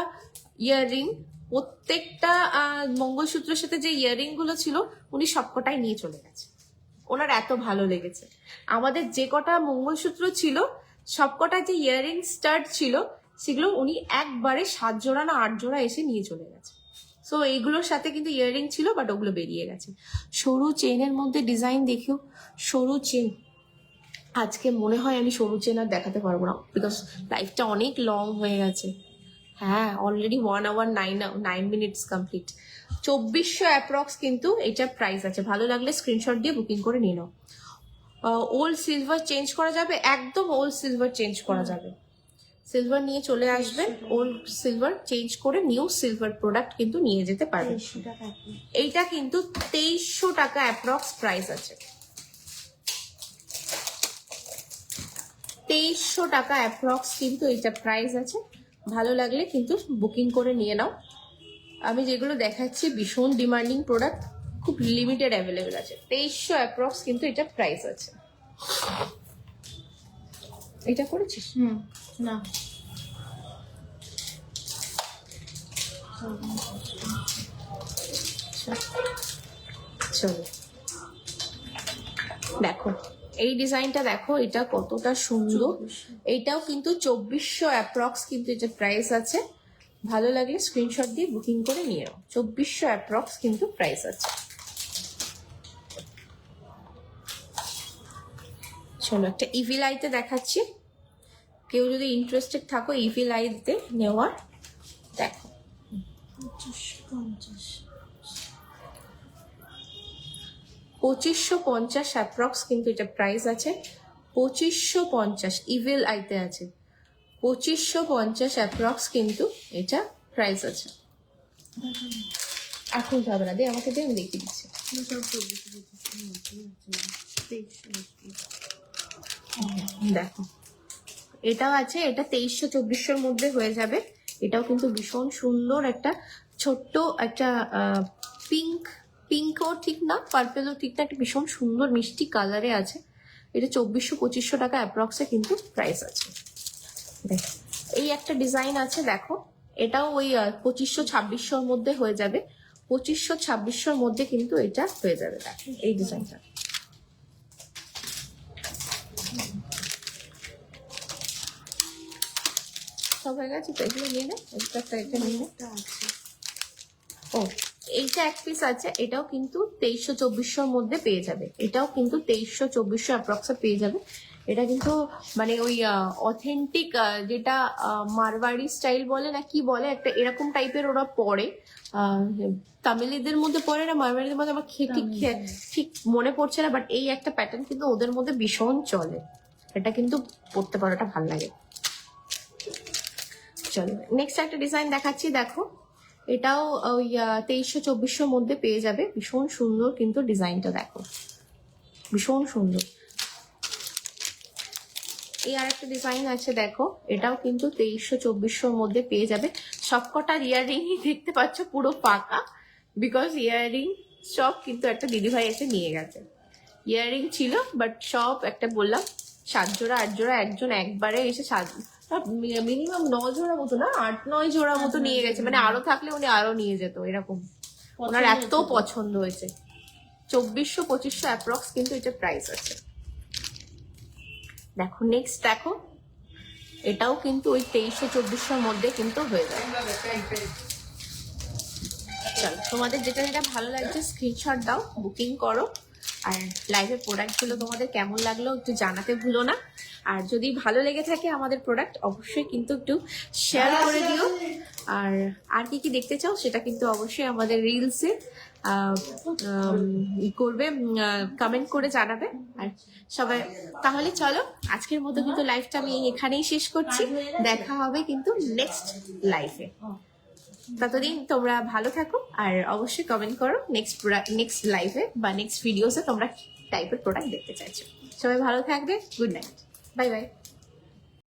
[SPEAKER 1] ইয়াররিং, প্রত্যেকটা মঙ্গলসূত্রের সাথে যে ইয়াররিং গুলো ছিল উনি সবকটাই নিয়ে চলে গেছে। ওনার এত ভালো লেগেছে। আমাদের যে কটা মঙ্গলসূত্র ছিল সবকটা যে ইয়াররিং স্টাড ছিল সেগুলো উনি একবারে 7 জোড়া না 8 জোড়া এসে নিয়ে চলে গেছে। সো এইগুলোর সাথে কিন্তু ইয়াররিং ছিল, বাট ওগুলো বেরিয়ে গেছে। সরু চেনের মধ্যে ডিজাইন দেখিও, সরু চেন। আজকে মনে হয় আমি সরু চেন আর দেখাতে পারবো না, বিকজ লাইফটা অনেক লং হয়ে গেছে। হ্যাঁ already 1 hour 9 minutes complete. 2400 approx কিন্তু এটা প্রাইস আছে। ভালো লাগলে স্ক্রিনশট দিয়ে বুকিং করে নিয়ে নাও। ওল্ড সিলভার চেঞ্জ করা যাবে, একদম ওল্ড সিলভার চেঞ্জ করা যাবে। সিলভার নিয়ে চলে আসবেন, ওল্ড সিলভার চেঞ্জ করে নিউ সিলভার প্রোডাক্ট কিন্তু নিয়ে যেতে পারবেন। এইটা কিন্তু 2300 টাকা অ্যাপ্রক্স প্রাইস আছে। 2300 টাকা অ্যাপ্রক্স কিন্তু এইটা প্রাইস আছে। ভালো লাগলে কিন্তু বুকিং করে নিয়ে নাও। আমি যেগুলো দেখাচ্ছি ভীষণ ডিমান্ডিং প্রোডাক্ট, খুব লিমিটেড অ্যাভেলেবেল আছে। 2300 অ্যাপ্রক্স কিন্তু এটা প্রাইস আছে। এটা করেছিস?
[SPEAKER 4] না
[SPEAKER 1] চলো দেখো এই ডিজাইনটা দেখো, এটা কতটা সুন্দর। এইটাও কিন্তু 2400 অ্যাপ্রক্স কিন্তু এটা প্রাইস আছে। ভালো লাগলে স্ক্রিনশট দিয়ে বুকিং করে নিয়ে নাও। 2400 অ্যাপ্রক্স কিন্তু প্রাইস আছে। চলো একটা ইভিল আইতে দেখাচ্ছি, কেউ যদি ইন্টারেস্টেড থাকো ইভিল আইতে নেওয়ার, দেখো 2550 অ্যাপ্রক্স কিন্তু এটা প্রাইস আছে। 2550 ইভিল আইতে আছে, 2550 অ্যাপ্রক্স কিন্তু এটা প্রাইস আছে। এখন হবে না, দিয়ে আমাকে দিয়ে আমি দেখিয়ে দিচ্ছি। দেখো এটাও আছে, এটা 2300-2400 মধ্যে হয়ে যাবে। এটাও কিন্তু ভীষণ সুন্দর একটা ছোট্ট একটা পিঙ্কও ঠিক না, পার্পেলও ঠিক না, একটা ভীষণ সুন্দর মিষ্টি কালারে আছে। এটা 2400-2500 টাকা অ্যাপ্রক্সে কিন্তু প্রাইস আছে। দেখো এই একটা ডিজাইন আছে, দেখো এটাও ওই 2500-2600 মধ্যে হয়ে যাবে। 2500-2600 মধ্যে কিন্তু এটা হয়ে যাবে। দেখো এই ডিজাইনটা সব হয়ে গেছে তো, এগুলো নিয়ে নেয়, এটা নিয়ে নেয়। ও এইটা এক পিস আছে, এটাও কিন্তু 2300-2400 মধ্যে পেয়ে যাবে। এটাও কিন্তু 2300-2400 অ্যাপ্রক্সে পেয়ে যাবে। এটা কিন্তু মানে ওই অথেন্টিক যেটা মারওয়াড়ি স্টাইল বলে না কি বলে, একটা এরকম টাইপের ওরা পরে। তামিলিদের মধ্যে পরে না মারওয়াড়িদের মধ্যে, আমার ঠিক মনে পড়ছে না, বাট এই একটা প্যাটার্ন কিন্তু ওদের মধ্যে ভীষণ চলে। এটা কিন্তু পড়তে পারো, এটা ভালো লাগে। চলো নেক্সট একটা ডিজাইন দেখাচ্ছি, দেখো এটাও ওই 2300-2400 মধ্যে পেয়ে যাবে। ভীষণ সুন্দর কিন্তু ডিজাইনটা, দেখো ভীষণ সুন্দর। এই আর একটা ডিজাইন আছে, দেখো এটাও কিন্তু 2300-2400 মধ্যে পেয়ে যাবে। সবকটা ইয়াররিংই দেখতে পাচ্ছ পুরো ফাঁকা, বিকজ ইয়াররিং সব কিন্তু একটা দিদিভাই এসে নিয়ে গেছে। ইয়াররিং ছিল বাট সব একটা বললাম 7 জোড়া 8 জোড়া একজন একবারে এসে মিনিমাম 9 জোড়া মতো না 8-9 জোড়া মতো নিয়ে গেছে। মানে আরো থাকলে উনি আরো নিয়ে যেত, এরকম ওনার এত পছন্দ হয়েছে। 2400-2500 অ্যাপ্রক্স কিন্তু এটা প্রাইস আছে। দেখো নেক্সট দেখো, এটাও কিন্তু ওই 2300-2400 মধ্যে কিন্তু হয়ে যাবে। চলো তোমাদের যেটা যেটা ভালো লাগছে স্ক্রিনশট দাও, বুকিং করো। আর লাইভের প্রোডাক্টগুলো তোমাদের কেমন লাগলো একটু জানাতে ভুলো না। আর যদি ভালো লেগে থাকে আমাদের প্রোডাক্ট অবশ্যই কিন্তু একটু শেয়ার করে দিও। আর কি কি দেখতে চাও সেটা কিন্তু অবশ্যই আমাদের রিলসে করবে, কমেন্ট করে জানাবে। আর সবাই তাহলে চলো আজকের মতো কিন্তু লাইভটা আমি এখানেই শেষ করছি। দেখা হবে কিন্তু নেক্সট লাইভে। ততদিন তোমরা ভালো থাকো আর অবশ্যই কমেন্ট করো নেক্সট লাইভে বা নেক্সট ভিডিওসে তোমরা টাইপের প্রোডাক্ট দেখতে চাইছো। সবাই ভালো থাকবে, গুড নাইট, বাই বাই।